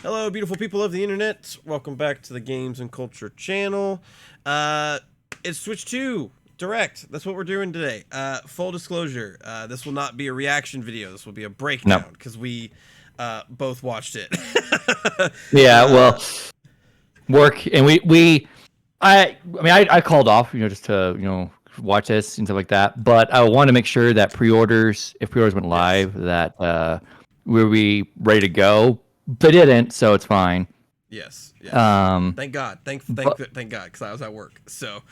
Hello, beautiful people of the internet. Welcome back to the Games and Culture channel. It's Switch 2 Direct. That's what we're doing today. Full disclosure, this will not be a reaction video. This will be a breakdown because we both watched it. Yeah, well, work and I called off, just to, watch this and stuff like that. But I want to make sure that if pre-orders went live, that we'll be ready to go. They didn't, so it's fine. Yes. Thank God. Thank God, because I was at work. So.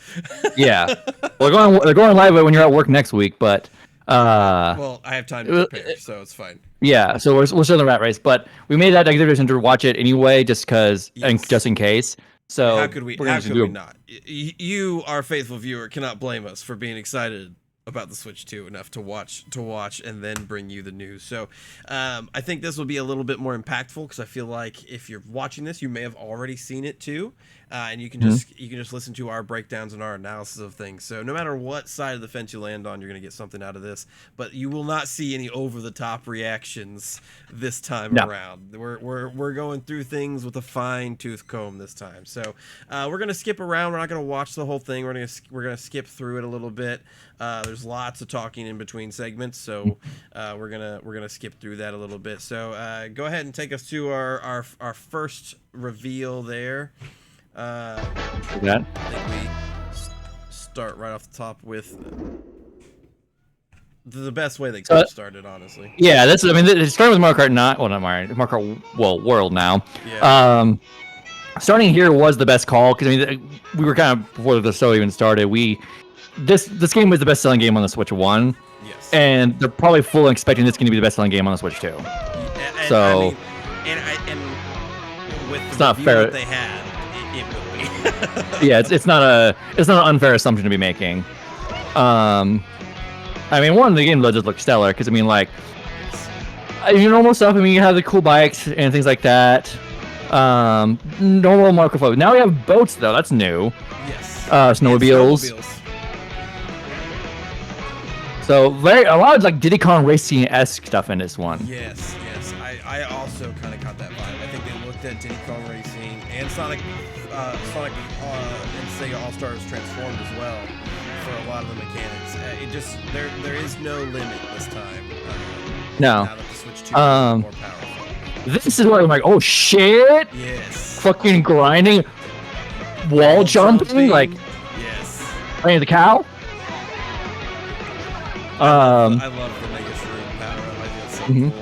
Yeah. Well, they're going live when you're at work next week, but. Well, I have time to prepare, so it's fine. Yeah, so we're still in the rat race, but we made that decision to watch it anyway, just because, and just in case. So how could we not? You, our faithful viewer, cannot blame us for being excited about the Switch 2 enough to watch and then bring you the news. So I think this will be a little bit more impactful because I feel like if you're watching this, you may have already seen it too, and you can just listen to our breakdowns and our analysis of things. So no matter what side of the fence you land on, you're gonna get something out of this. But you will not see any over-the-top reactions this time around. We're going through things with a fine-tooth comb this time. So we're gonna skip around. We're not gonna watch the whole thing. We're gonna skip through it a little bit. There's lots of talking in between segments, so we're gonna skip through that a little bit. So go ahead and take us to our first reveal there. I think we start right off the top with the best way they could have started, honestly. Yeah, it started with Mario Kart, not Mario Kart, World now. Yeah. Starting here was the best call because we were kind of before the show even started. This game was the best-selling game on the Switch 1. Yes. And they're probably full expecting this going to be the best-selling game on the Switch 2. And with the it's not fair that they had, it will be. Yeah, it's not an unfair assumption to be making. One, the game just looks stellar because normal stuff. You have the cool bikes and things like that. Normal Mario Kart. Now we have boats though. That's new. Yes. Snowmobiles. So a lot of Diddy Kong Racing-esque stuff in this one. Yes. I also kind of caught that vibe. I think they looked at Diddy Kong Racing and Sonic and Sega All Stars Transformed as well for a lot of the mechanics. There is no limit this time. No. Now that the Switch 2 is more powerful. This is what I'm like. Oh shit! Yes. Fucking grinding, wall jumping, yes. Playing the cow. I love the Mega Shroom power up. I think it's so cool.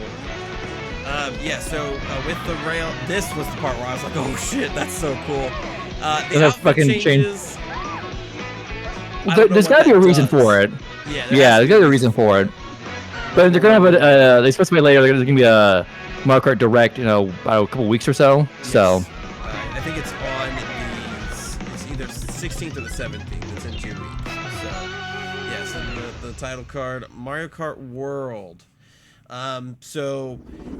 Yeah, so with the rail, this was the part where I was like, oh shit, that's so cool. The outfit changes. There's gotta be a reason for it. Yeah, there's gotta be a reason for it. But they're gonna have they specify later, there's gonna be a Mario Kart Direct, a couple weeks or so. Yes. So. I think it's on it's either the 16th or the 17th. It's in 2 weeks. So, yes, and the title card, Mario Kart World. So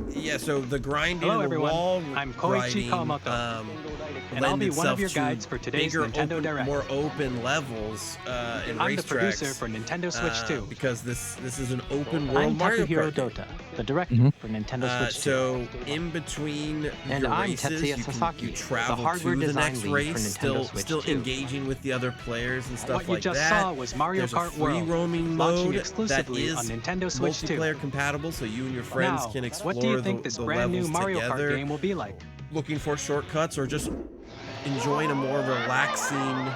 the grinding Hello, and the everyone. wall I'm Koichi Kawamoto, and I'll be one of your guides for today's Nintendo Direct. More open levels in I'm the racetracks. producer for Nintendo Switch 2. Because this is an open world I'm Mario Takahiro Kart game. Dota, the director for Nintendo Switch 2. So in between And your I'm races, Tetsuya you Sasaki, travel the hardware to the design next lead race, for Nintendo Switch still 2. engaging with the other players and stuff What you like just that. saw was Mario There's Kart a free World, roaming launching mode that exclusively is on Nintendo Switch 2. multiplayer compatible, so you and your friends Now, can explore what do you think this the brand new levels Mario together, Kart game will be like? looking for shortcuts or just enjoying a more relaxing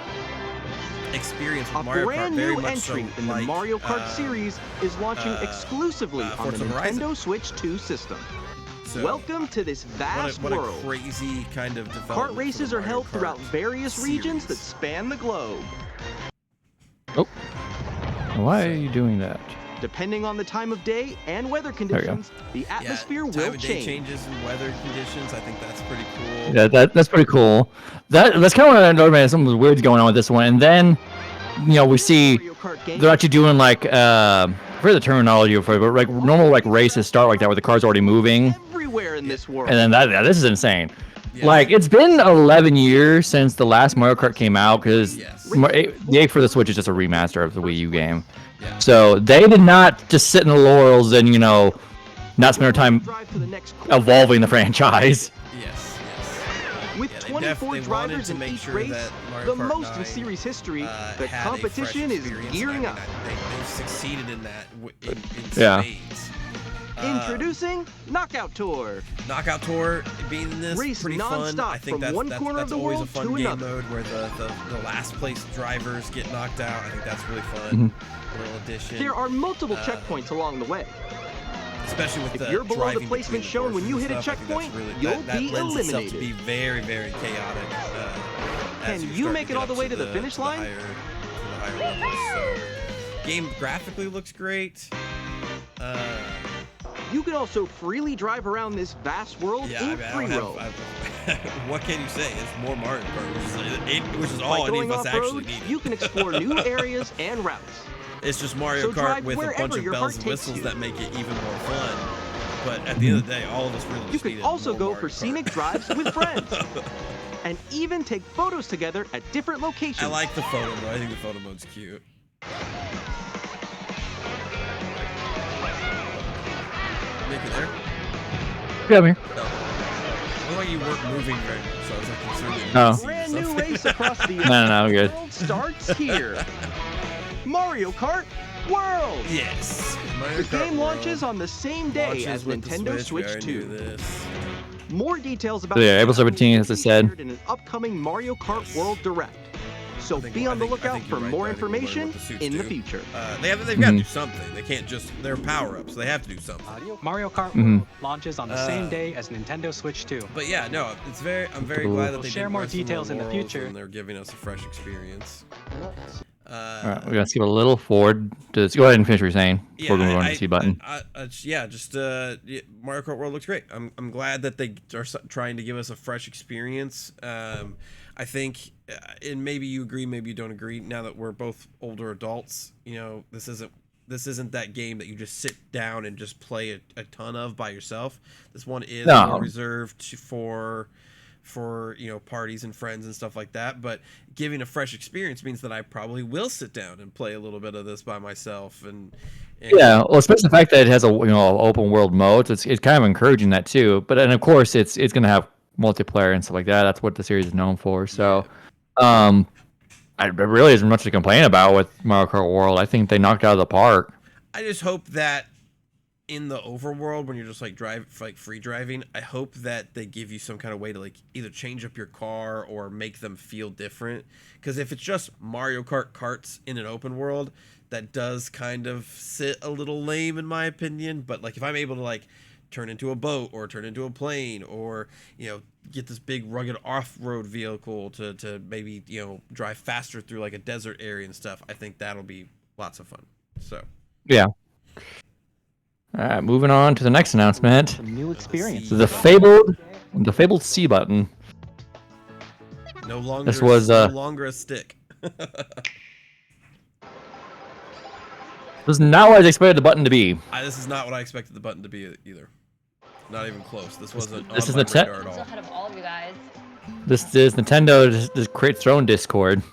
experience with A Mario brand Kart, very new much entry so in the like, Mario Kart series is launching exclusively on the Forza Nintendo Horizon. Switch 2 system. So, Welcome to this vast what a world. crazy kind of development. Kart for races the are Mario held Kart throughout various regions that series. span the globe. Oh. Why are you doing that? Depending on the time of day and weather conditions, the atmosphere time will of day change. changes and weather conditions. I think that's pretty cool. Yeah, that's pretty cool. That's kind of what I noticed. Something weird going on with this one, and then we see Mario Kart game they're actually doing I forget the terminology for it, but normal races start like that where the car's already moving, everywhere in this world. and then this is insane. Yeah. It's been 11 years since the last Mario Kart came out because Yes. the 8 for the Switch is just a remaster of the Wii U game. Yeah. So they did not just sit in the laurels and not spend their time Drive to the next corner. evolving the franchise. Yes. With 24 drivers in each race, the most in series history, the competition is gearing up. They've succeeded in that in Yeah. spades. Introducing Knockout Tour. Knockout Tour being in this Race pretty fun. non-stop I think from that's, one that's, corner that's of the always a world fun to game another. mode where the last place drivers get knocked out. I think that's really fun. Mhm. Little addition. There are multiple checkpoints along the way. Especially with If the you're below the driving placement between shown when you courses hit a and stuff, I think checkpoint, that's you'll that be lends itself to eliminated. be very, very chaotic. As Can you you start make to it get all the up way to the finish line? to the higher levels. So, game graphically looks great. You can also freely drive around this vast world Yeah, in I mean, free I don't roam. have. What can you say? It's more Mario Kart, which is By all any going of us actually off-road, need. you can explore new areas and routes. It's just Mario So Kart drive with a bunch wherever of your bells heart and takes whistles you. that make it even more fun. But at the end of the day, all of us really You just can needed also more go Mario for Kart. scenic drives with friends. And even take photos together at different locations. I like the photo mode. I think the photo mode's cute. Nick, you there? Yeah, I'm here. I look like you weren't moving very much, so I was like concerned that you Oh. could see Brand new something. race across the No, I'm good. world starts here. Mario Kart World. Yes. Mario The Kart game World launches on the same day launches as with the Nintendo We Switch already 2. knew this. More details about So yeah, the April game 17th, will as I be said. shared in an upcoming Mario Kart Yes. World Direct. So I think- be on the I lookout think for you're right more there. I think we'll learn information what the suits in the do. future. They've got to do something. They can't just, they're power-ups. They have to do something. Mario Kart Mhm. World launches on the same day as Nintendo Switch 2. But yeah, no, I'm very Cool. glad that We'll they share didn't more rest on their details in the laurels future. and they're giving us a fresh experience. All right, we're gonna skip a little forward. Go ahead and finish what you're saying before we move on to the C button. Mario Kart World looks great. I'm glad that they are trying to give us a fresh experience. I think, and maybe you agree, maybe you don't agree. Now that we're both older adults, you know, this isn't that game that you just sit down and just play a ton of by yourself. This one is more reserved for parties and friends and stuff like that. But giving a fresh experience means that I probably will sit down and play a little bit of this by myself. And Yeah, well, especially the fact that it has a open world mode, so it's kind of encouraging that too. But and of course, it's gonna have multiplayer and stuff like that. That's what the series is known for. So, I really isn't much to complain about with Mario Kart World. I think they knocked it out of the park. I just hope that in the overworld, when you're just like free driving, I hope that they give you some kind of way to like either change up your car or make them feel different. Because if it's just Mario Kart carts in an open world, that does kind of sit a little lame in my opinion. But like if I'm able to like turn into a boat or turn into a plane or get this big rugged off-road vehicle to maybe drive faster through like a desert area and stuff, I think that'll be lots of fun. So Yeah. All right, moving on to the next announcement. Some new experience. The fabled C button. No longer This was, no longer a stick. This is not what I expected the button to be. This is not what I expected the button to be either. Not even close. This wasn't This on is my the radar at I'm so all. ahead of all of you guys. This is Nintendo just creates their own Discord.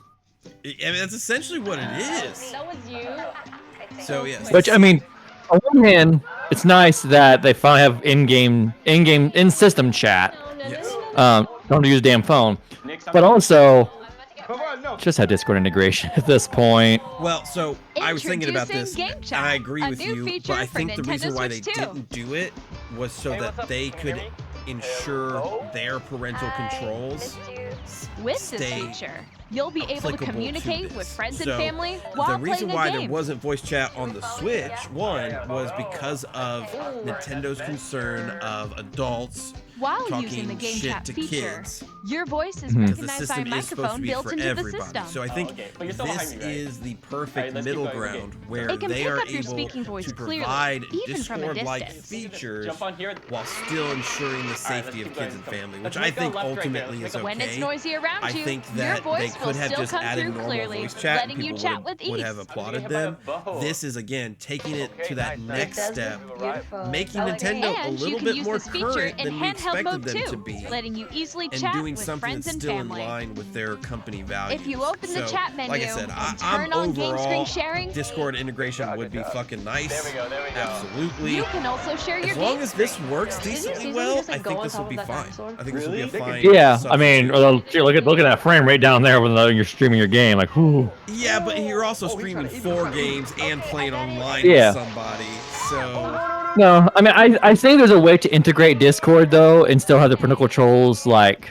I mean, that's essentially what it is. That was you. So yes. Which, I mean, on one hand, it's nice that they finally have in-system chat. Yes. Don't use a damn phone. But also, just have Discord integration at this point. Well, so I was thinking about this, Introducing Game and Chat, I agree a with new you, feature but I for think the reason Nintendo why they Switch 2. didn't do it was so that they could ensure their parental controls With this stay feature, you'll be able to applicable to communicate with this. friends and So, family the while reason playing why a game. there wasn't voice chat on the Switch, one, was because of Nintendo's concern of adults While talking using the Game shit Chat to feature, kids. your voice is Because the recognized by a system is supposed to microphone be built for into the everybody. system. So I think this is the perfect middle ground where It can they pick are up your able speaking voice to clearly, provide even from a Discord-like distance. features while still ensuring the safety of kids and family, which I think ultimately is okay. When it's noisy around I you, think your that voice will could have still just come added through normal clearly, voice chat, and letting you people chat with would have ease. applauded them. This is again taking it to that next step, making Nintendo a And you little can bit use more this feature current in than we handheld expected mode them to too, be, letting you easily and chat doing with something friends that's and still family. in line with their company values. If you open the So, chat menu like I said, and I'm turn on game screen overall sharing, Discord integration would be fucking nice. There we go. Absolutely. you can also share your As long game as this screen. works Is it decently seasonally well, doesn't I go think on this will top of be that fine. dinosaur? I think this will be a fine. Yeah, I mean, substitute. look at that frame rate down there when you're streaming your game. Like, whoo. Yeah, but you're also streaming 4 games and playing online Yeah. with somebody, so No, I mean, I think there's a way to integrate Discord though, and still have the parental controls like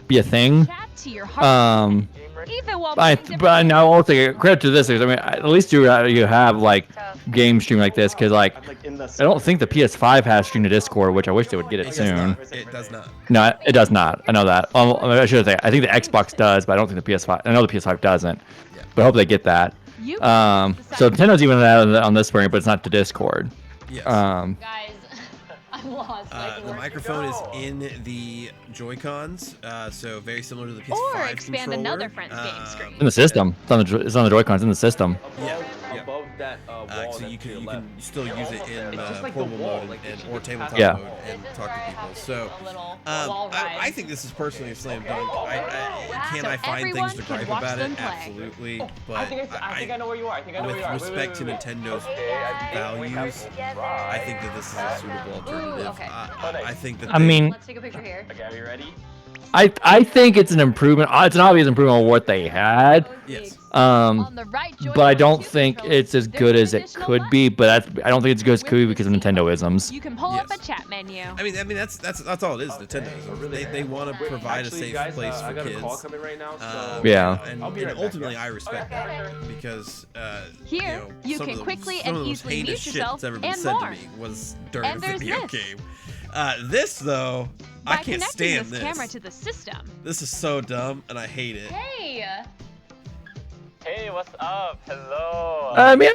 be a thing. Chat to your heart. Even while playing different But now also credit to this is, I mean, at least you have like game stream like this, because like I don't think the PS5 has stream to Discord, which I wish they would get it does soon. not. It does not. No, it does not. I know that. I should say I think the Xbox does, but I don't think the PS5. I know the PS5 doesn't, but I hope they get that. You So Nintendo's even on this variant, but it's not to Discord. Yes. guys, I'm lost. The microphone is in the Joy-Cons, so very similar to the PS5 Or expand controller. another friend's game screen. In the system, it's on the Joy-Cons in the system. Yeah. Above that wall. So you that's to your can left. still use it in It's just like the portable wall, mode like, and it or should be tabletop Yeah. mode and talk to people. So A little I wall ride. think this is personally a slam dunk. Can So I find everyone things to can gripe watch about them it? play. Absolutely, but I think I know where you are. I think I know where with you are. respect to Nintendo's values, I think that this is a suitable alternative. okay. I think that I mean, Let's take a picture here. Okay, are you ready? I think it's an improvement. It's an obvious improvement on what they had. yes. On the right But I Joy-Con don't 2 think controller, it's as there's good an as it additional could be. But I don't think it's as good as it could be because of Nintendo-isms. You can pull up Yes. a chat menu. I mean that's all it is. Nintendo. They want to provide a Actually, safe guys, place I for got a kids. call coming right now. So Yeah. And, I'll be and right back, ultimately, yeah. I respect that because Here, you some can of the, quickly some and of the most easily heinous mute shit yourself that's ever been and said more. to me was during And a there's video this. game. This though, By I can't connecting stand this camera to the system. This is so dumb, and I hate it. Hey! Hey, what's up? Hello. I mean,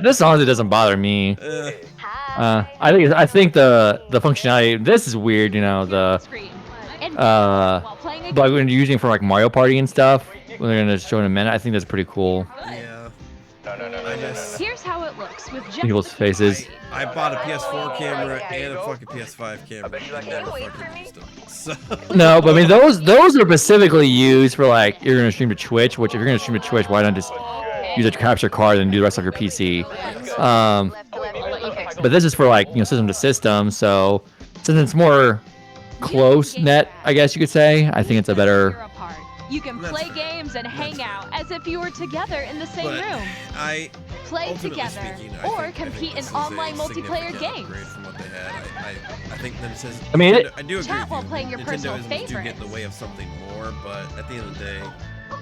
this honestly doesn't bother me. I think the functionality. This is weird, you know. The Screen. And but while playing a when you're using it for like Mario Party and stuff, when they're gonna show in a minute, I think that's pretty cool. Yeah. No. I just Here's how it looks with just People's the faces. keyboard. I bought a PS4 camera and a fucking PS5 camera. bet you like and that. never fucking used them. So No, but I mean those are specifically used for like you're gonna stream to Twitch. Which if you're gonna stream to Twitch, why not just use a capture card and do the rest of your PC? But this is for like system to system. So since it's more close net, I guess you could say, I think it's a You're better. apart. You can That's play fair. games and hang out as if you were together in the same but room. I Play ultimately together speaking, or I think compete this in is a online multiplayer significant games. upgrade from what they had. I think that it says. I mean, I do agree Chat with while you. playing your Nintendo personal isms do get in the favorites. way of something more, but at the end of the day,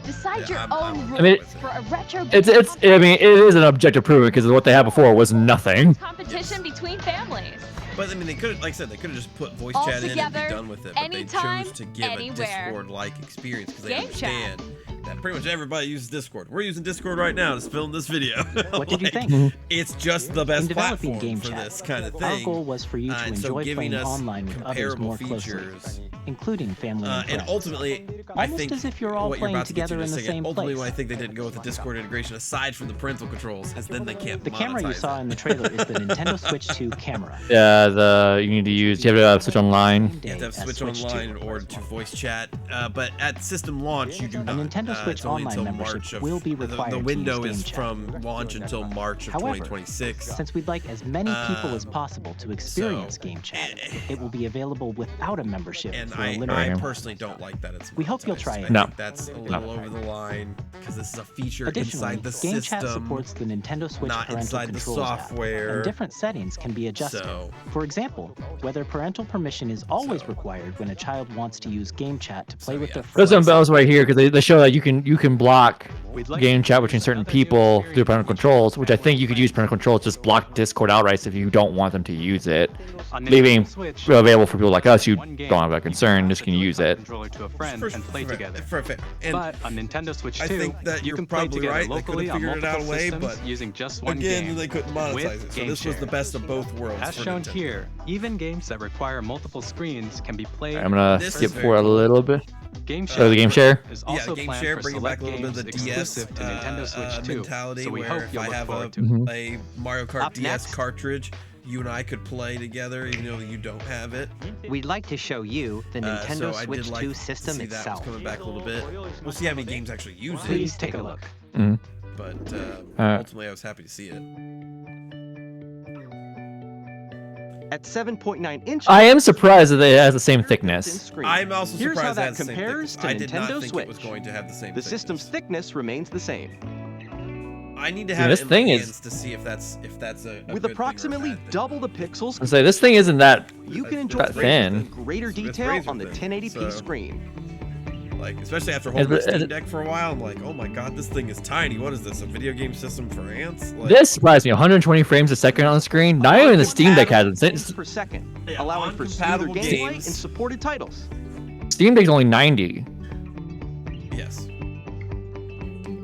Decide Yeah, your I'm own with rules I mean, for a retro It's I mean it is an objective improvement because what they had before was nothing. competition between families. but I mean, they could, like I said, they could have just put voice All chat in and be together, done with it. But they anytime, chose to give anywhere. a Discord-like experience because they Game chat. understand that pretty much everybody uses Discord. We're using Discord right now to film this video. What did you Like, think? It's just the best In developing platform Game for Chat, this kind of our thing. goal was for you to And so enjoy giving playing us online with others comparable more closely, features. including family and And friends. ultimately, I Almost think as if you're all what you're playing about to get to together in a in the second, same ultimately, place. why I think they didn't go with the Discord integration aside from the parental controls is then they can't The camera you monetize saw it. in the trailer is the Nintendo Switch 2 camera. Yeah, you need to use. You have to switch online. You have to have As Switch 2. Online in order to voice chat, but at system launch you do not. Nintendo Switch it's only Online until membership March of, will be the required to window use is Game Chat. from launch until March of However, 2026. Since we'd like as many people as possible to experience so, Game Chat, it will be available without a membership And for a I limited Right. personally don't like that it's We hope you'll monetized. try it. I No. think that's a little over the line because this is a feature Additionally, inside the Game system. Chat supports the Nintendo Switch not parental inside the controls app, software. and different settings can be adjusted. So- For example, whether parental permission is always required when a child wants to use Game Chat to play with their There's some friends. bells right here because they show that you can block We'd like game to chat give between you certain another new people through experience parental controls, which I think you could use parental controls just block Discord outright if you don't want them to use it, on leaving Nintendo Switch. available for people like us who One game, don't have that you concern, can just can pass the use Joy-Con it. controller to a friend For- and play for- together. And But on Nintendo Switch 2, I think that you you're can play probably together right. They could locally have on figured it out multiple a way, systems but using just one again, game. they couldn't with monetize it. So Game this was the Share. best of both worlds. As for shown Nintendo. here, even games that require multiple screens can be played. I'm gonna This skip is very for a cool. little bit. Game Oh, the game share? is Yeah, also game planned share, for bringing back select a little bit of the games DS exclusive to Nintendo Switch 2. mentality, So we where hope if you'll I look have forward to it. a Mario Kart Up DS next. cartridge, you and I could play together, even though you don't have it. We'd like to show you the Nintendo So I Switch did like 2 to system see that was itself. coming back a little bit. We'll see how many games actually use it. Please take a look. But Alright. ultimately, I was happy to see it. At 7.9 inches, I am surprised that it has the same thickness. screen. I'm also Here's how surprised that has the same compares thickness. to I did not Nintendo think Switch. it was going to have the same The system's thickness remains the same. I need to Yeah, have this it in thing my is- hands to see if that's a With good thing or a approximately bad thing. double the pixels, I say this thing isn't that. you can enjoy that thin. in greater It's detail razor on the thin, 1080p so- screen. Like, especially after Is holding the it- Steam is it- Deck for a while, I'm like, oh my god, this thing is tiny. What is this, a video game system for ants? Like, This surprised me. 120 frames a second on the screen. Not even the Steam Deck has it. Frames per second, Yeah, allowing on for smoother compatible gameplay games. and supported titles. Steam Deck's only 90. yes.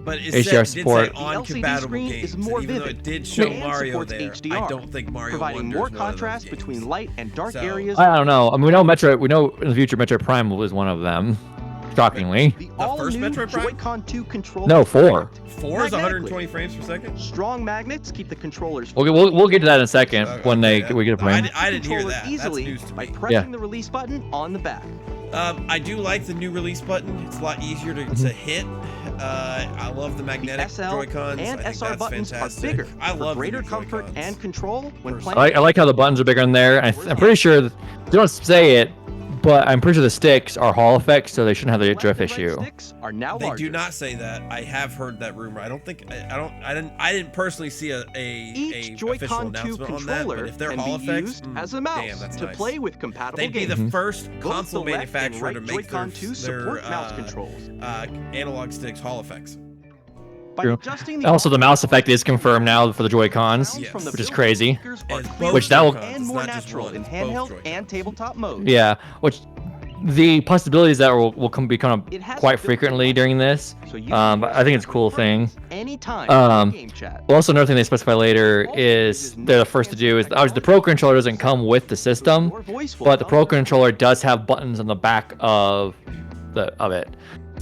But it HDR said, support. did say on The LCD compatible screen games, is more and even though vivid it did show and Mario supports there, HDR, I don't think Mario providing Wonder more is one of those contrast games. between light and dark So- areas. I don't know. I mean, we know in the future Metroid Prime is one of them. Shockingly. The first all-new Metroid Prime? Joy-Con 2 controller. No, 4. 4 is Magnetically. 120 frames per second? Strong magnets keep the controllers we'll get to that in a second when Okay, we get a plan. I didn't hear controller that. easily That's news to by me. pressing the release button on the back. I do like the new release button. It's a lot easier to hit. I love the The magnetic SL Joy-Cons. and I think SR that's buttons fantastic. are bigger I for love greater the new comfort Joy-Cons. and control when Personally. playing. I like how the buttons are bigger in there. I'm pretty sure they don't say it, but I'm pretty sure the sticks are Hall effects, so they shouldn't have the Left drift and right issue. sticks are now They larger. do not say that. I have heard that rumor. I don't think I didn't personally see a Each official Joy-Con 2 announcement on that. controller But if they're can Hall be effects, used as a mouse damn, that's to nice. play with compatible They'd be games. the first Both console the left and manufacturer right to make Joy-Con their, 2 support mouse controls. analog sticks Hall effects. By True. adjusting Also, the mouse effect is confirmed now for the Joy-Cons, sounds from the which is built-in crazy. speakers are It's clearer Which that will- and It's more not just natural one, in it's both handheld Joy-Cons. and tabletop modes. Yeah, which the possibilities that will become It has quite built-in frequently during this. So you But I think it's a cool thing. anytime Um, game chat. Well, also, another thing they specify later is they're the first to do is obviously the Pro Controller doesn't come with the system, Your voice will but the Pro come Controller does have buttons on the back of it.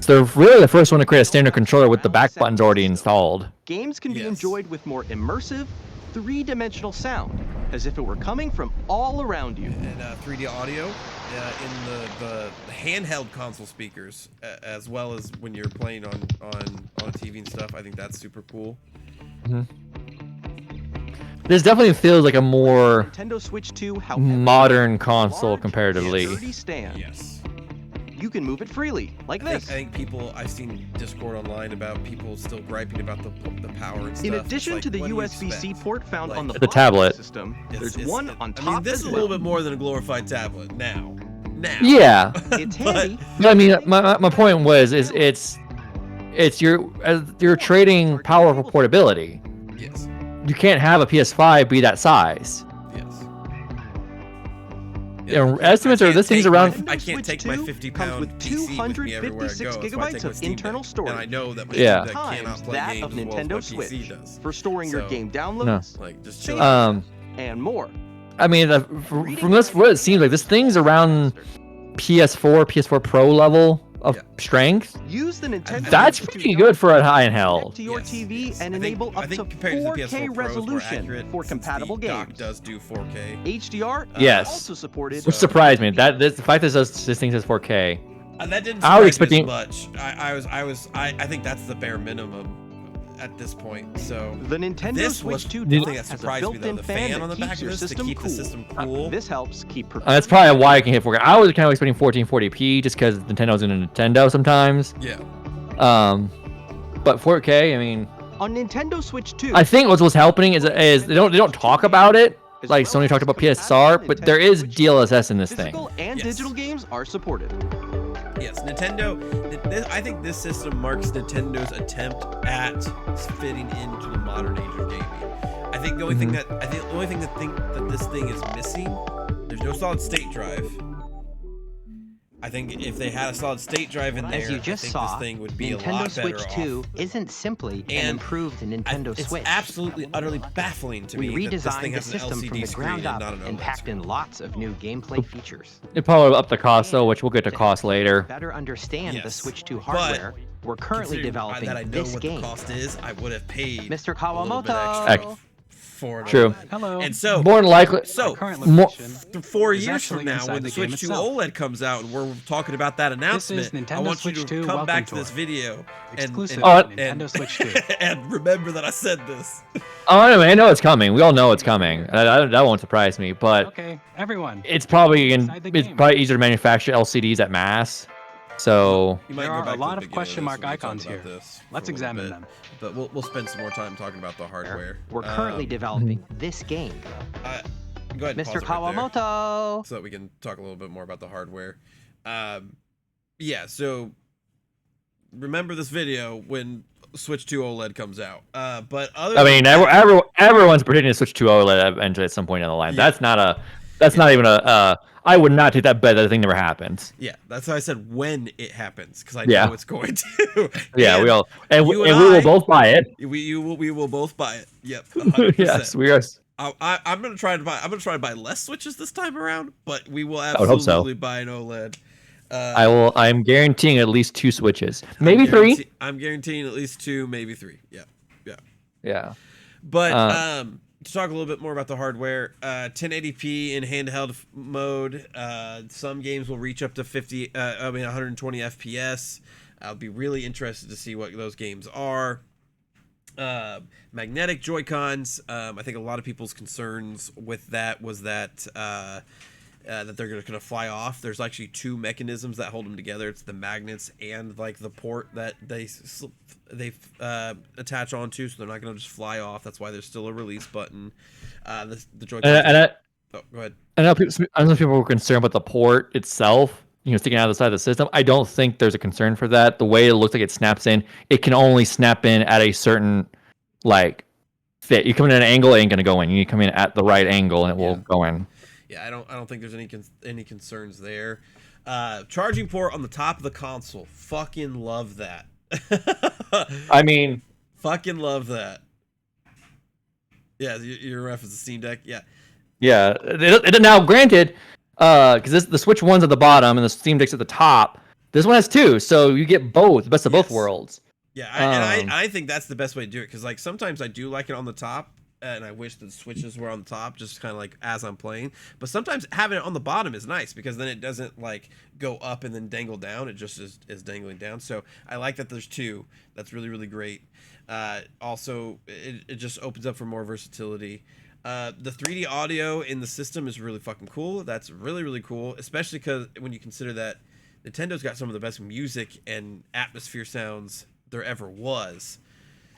So they're really the first one to create a standard controller with the back buttons already installed. Games can be Yes. enjoyed with more immersive, three-dimensional sound, as if it were coming from all around you. And 3D audio in the handheld console speakers, as well as when you're playing on a TV and stuff. I think that's super cool. This definitely feels like a more Nintendo Switch 2, however, modern has a console large, comparatively. sturdy stand. Yes. You can move it freely, like I this. think people, I've seen Discord online about people still griping about the power and stuff. In It's addition like, to the what do you USB-C expect? port found on the Like- The bottom of tablet. system, It's- there's one on top I mean, this as is a well. little bit more than a glorified tablet now. Yeah, It's But- handy. no, I mean my point was it's you're trading power for portability. Yes. You can't have a PS5 be that size. Yes. Yeah, estimates are this thing's around. Nintendo I can't Switch take my 2 50-pound comes with PC with me everywhere I 256 go. That's why I gigabytes take my of Steam internal Deck. storage. And I know that my Yeah. Steam Deck cannot Times play that games of as well as Nintendo my Switch PC does. for storing your So- game downloads, Like, just chill. and more. I mean, from this, what it seems like, this thing's around PS4 Pro level of Yeah. strength. Use the Nintendo That's Switch pretty 2 good for a high connect handheld. to your Yes, TV yes. and I think- enable I up think to compared to the 4K PS4 Pros, we're resolution accurate, for since compatible the dock games. does do 4K. HDR Yes. also supported. Which surprised me. The fact that this thing says 4K. That didn't I was surprise me expecting- as much. I think that's the bare minimum at this point. So The Nintendo this was Switch 2 the dock thing that has a surprised me though. built-in The fan fan on the that back keeps of your this to system keep the cool. system cool. This helps keep. That's probably why I can hit 4K. I was kind of expecting 1440p just because Nintendo's in a Nintendo sometimes. Yeah. But 4K, I mean, On Nintendo Switch 2, I think what's helping is they don't talk about it like Sony talked about PSR, but there is DLSS in this thing. physical and Yes. digital games are supported. Yes, Nintendo. I think this system marks Nintendo's attempt at fitting into the modern age of gaming. I think the only thing that that this thing is missing. There's no solid state drive. I think if they had a solid state drive in there, As you just I think saw, this thing would be a Nintendo lot better Switch off. 2 isn't simply an improved Nintendo it's Switch. absolutely, utterly baffling to We me that this thing redesigned the has an system from LCD the screen ground and up not an and OLED packed screen. in lots of new gameplay features. It probably up the cost though, which we'll get to cost later. Better understand the Yes, Switch 2 but hardware, we're currently Considering developing that I know this what game. the cost is, I would have paid Mr. a little bit Kawamoto! extra for it. True. Hello. And so, More than likely, so current more- location 4 is years from actually now, inside when the the game Switch 2 itself. OLED comes out and we're talking about that announcement, I Nintendo want you Switch to 2 come Welcome back to Tour. this video Exclusive Oh, to Nintendo Switch 2. and remember that I said this. Oh, anyway, I know it's coming. We all know it's coming. That won't surprise me. But Okay, everyone. it's probably Inside the it's game. probably easier to manufacture LCDs at mass. So You might There go are a back to lot the of beginning question this mark when we talk icons about here. this for Let's a little examine bit, them. But we'll spend some more time talking about the hardware. We're currently developing this game. Go ahead and Mr. pause it right there Kawamoto! so that we can talk a little bit more about the hardware. Yeah, so remember this video when Switch 2 OLED comes out. But other I mean, everyone's predicting to switch to OLED eventually at some point down the line. Yeah. That's not even a. I would not take that bet that the thing never happens. Yeah, that's how I said when it happens, because I Yeah. know it's going to. Yeah, And we all and we you will both buy it. we will both buy it. Yep. 100%. Yes, we are. I'm gonna try to buy less Switches this time around, but we will would hope so. absolutely buy an OLED. I'm guaranteeing at least 2 switches, maybe 3. I'm guaranteeing at least 2, maybe 3. Yeah, yeah. Yeah. But to talk a little bit more about the hardware, 1080p in handheld mode. Some games will reach up to 120 FPS. I'll be really interested to see what those games are. Magnetic Joy-Cons. I think a lot of people's concerns with that was that that they're going to fly off. There's actually 2 mechanisms that hold them together. It's the magnets and like the port that they attach onto, so they're not going to just fly off. That's why there's still a release button. The Joy-Cons. Oh, go ahead. I know people were concerned about the port itself, sticking out of the side of the system. I don't think there's a concern for that. The way it looks like it snaps in, it can only snap in at a certain fit. You come in at an angle, it ain't gonna go in. You come in at the right angle, and it will go in. Yeah, I don't think there's any concerns there. Charging port on the top of the console. Fucking love that. I mean, fucking love that. Yeah, your reference to Steam Deck. Yeah. Yeah. Now, granted, because the Switch 1's at the bottom and the Steam Deck's at the top, this one has 2, so you get both, the best of both worlds. Yeah, I think that's the best way to do it, because like sometimes I do like it on the top, and I wish the switches were on the top, just kind of like as I'm playing. But sometimes having it on the bottom is nice, because then it doesn't like go up and then dangle down. It just is dangling down. So I like that there's 2. That's really, really great. Also, it just opens up for more versatility. The 3D audio in the system is really fucking cool. That's really, really cool, especially because when you consider that Nintendo's got some of the best music and atmosphere sounds there ever was.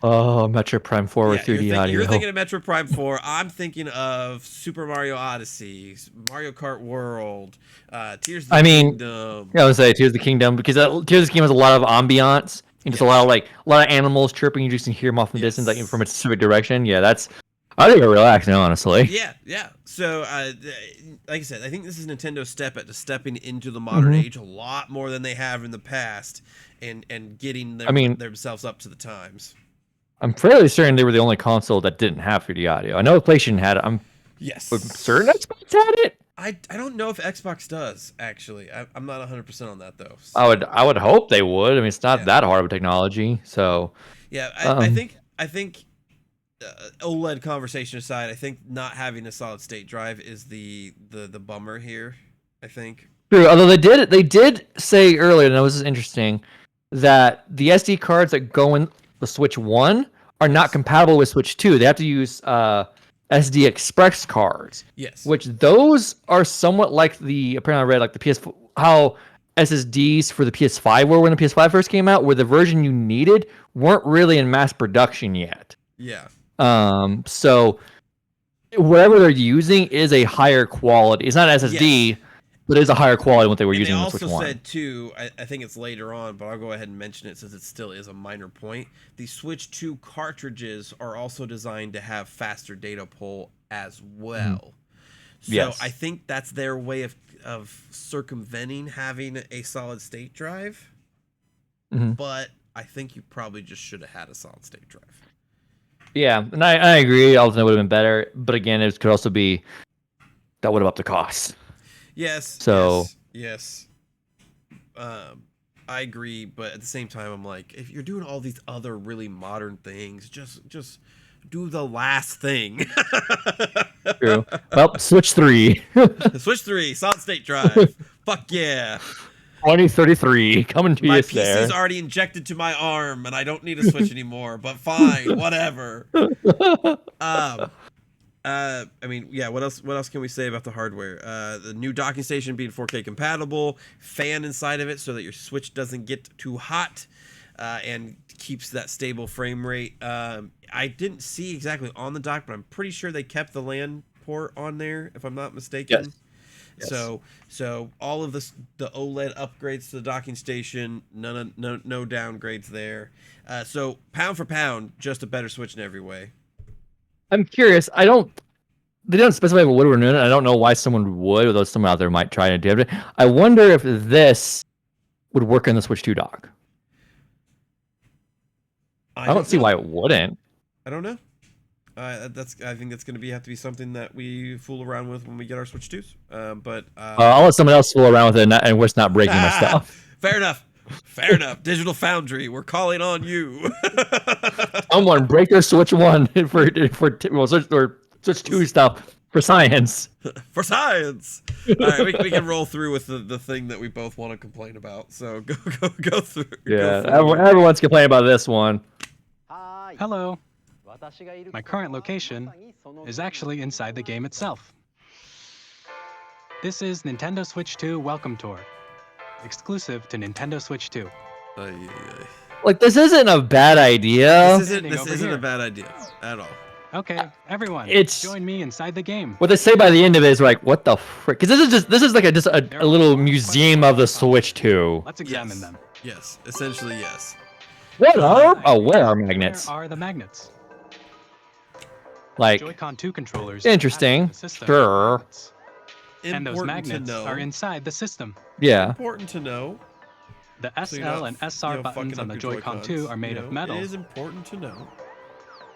Oh, Metroid Prime 4 with 3D audio. You're thinking of Metroid Prime 4. I'm thinking of Super Mario Odyssey, Mario Kart World, Tears of the Kingdom. Yeah, I would say Tears of the Kingdom, because Tears of the Kingdom has a lot of ambiance and just a lot of animals chirping. You just can hear them off in the distance, like from a specific direction. Yeah, I think it's relaxing, honestly. Yeah. So, like I said, I think this is Nintendo's step at stepping into the modern age a lot more than they have in the past, and getting themselves up to the times. I'm fairly certain they were the only console that didn't have 3D audio. I know PlayStation had it. I'm certain Xbox had it. I don't know if Xbox does, actually. I'm not 100% on that, though. So. I would hope they would. I mean, it's not that hard of a technology. So yeah, I think OLED conversation aside, I think not having a solid state drive is the bummer here, I think. True, although they did say earlier, and that was interesting, that the SD cards that go in the Switch 1 are not compatible with Switch 2. They have to use SD Express cards. Yes. Which those are somewhat like apparently I read like the PS4, how SSDs for the PS5 were when the PS5 first came out, where the version you needed weren't really in mass production yet. Yeah. So whatever they're using is a higher quality. It's not SSD, but it is a higher quality than what they were using in the Switch 1. They also said, too, I think it's later on, but I'll go ahead and mention it since it still is a minor point. The Switch 2 cartridges are also designed to have faster data pull as well. So I think that's their way of of circumventing having a solid state drive, Mhm. but I think you probably just should have had a solid state drive. Yeah, and I agree. Ultimately, would have been better, but again, it could also be that would have upped the cost. Yes. So- yes. I agree, but at the same time, I'm like, if you're doing all these other really modern things, just do the last thing. True. Well, Switch 3, Switch 3, solid state drive. Fuck yeah. 2033, coming to My you PC's there. already injected to my arm, and I don't need a Switch anymore. But fine, whatever. I mean, yeah. What else can we say about the hardware? The new docking station being 4K compatible, fan inside of it so that your Switch doesn't get too hot, and keeps that stable frame rate. I didn't see exactly on the dock, but I'm pretty sure they kept the LAN port on there, if I'm not mistaken. Yes. So all of this, the OLED upgrades to the docking station, no downgrades there. So pound for pound, just a better Switch in every way. I'm curious. They don't specify what we're doing. I don't know why someone would, although someone out there might try to do it. I wonder if this would work in the Switch 2 dock. I don't see why it wouldn't. I don't know. I think that's going to have to be something that we fool around with when we get our Switch 2s. I'll let someone else fool around with it and we're not breaking my stuff. Fair enough. Fair enough. Digital Foundry, we're calling on you. Someone break their Switch 1 Switch 2 stuff for science. For science. All right, we can roll through with the thing that we both want to complain about. So go through. Yeah, go everyone's complaining about this one. Hello. My current location is actually inside the game itself. This is Nintendo Switch 2 Welcome Tour, exclusive to Nintendo Switch 2. Like, this isn't a bad idea. This isn't Over a here. bad idea at all. Okay, everyone, join me inside the game. What they say by the end of it is like, what the frick? Because this is like just a little museum of the Switch 2. Let's examine them. Yes, essentially yes. Where are magnets? Where are the magnets? Like, Joy-Con 2 controllers. interesting. attached to the system. Sure. And those Important to magnets know. are inside the system. Yeah. Important to know. The So SL you're not, and SR fucking buttons up on the your Joy-Con Joy-Cons, 2 are made you of know? metal. It is important to know.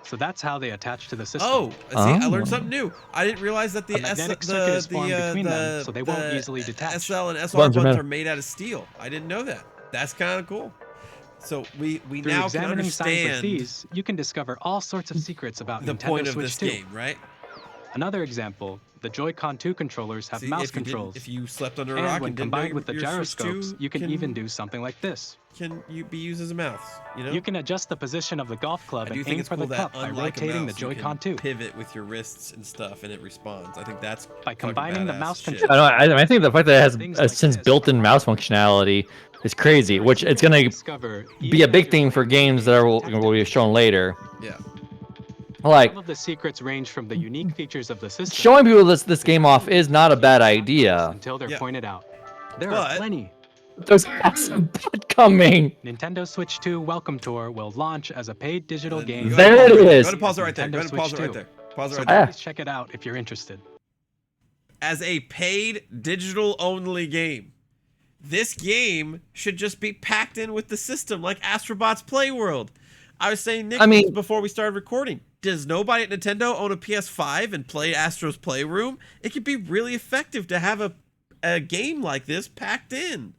So that's how they attach to the system. Oh, see, I Oh. learned something new. I didn't realize that the A magnetic circuit is formed between them, so they won't easily detach. SL and SR Buttons are buttons metal. are made out of steel. I didn't know that. That's kind of cool. So we Through now can examining signs like understand these, you can discover all sorts of secrets about the Nintendo point of Switch this 2. game, right? Another example, the Joy-Con 2 controllers have See, mouse if you didn't- controls. if you slept under a And rock when and didn't combined know with the your Switch 2 gyroscopes, you can even do something like this. Can you be used as a mouse? You know. You can adjust the position of the golf club I do and think aim it's for cool the that cup by unlike a rotating the mouse, you can Joy-Con 2. pivot with your wrists and stuff, and it responds. I think that's By fucking combining the badass mouse shit. control- I think the fact that it has Things like since this built-in are mouse functionality is crazy, which it's gonna Discover be a big thing for games that will be shown later. Yeah. Like, Some of the secrets range from the unique features of the system. showing people this game off is not a bad idea. Until they're Yeah. pointed out. There But- are plenty. There's some butt coming. Nintendo Switch 2 Welcome Tour will launch as a paid digital game. Go There ahead and it pause is. Go ahead and pause it right there. Go Nintendo ahead and pause it Switch right 2. there. Pause it So right there. please check it out if you're interested. As a paid digital only game, this game should just be packed in with the system like Astrobot's Playworld. I was saying, Nick, I mean- before we started recording, does nobody at Nintendo own a PS5 and play Astro's Playroom? It could be really effective to have a game like this packed in.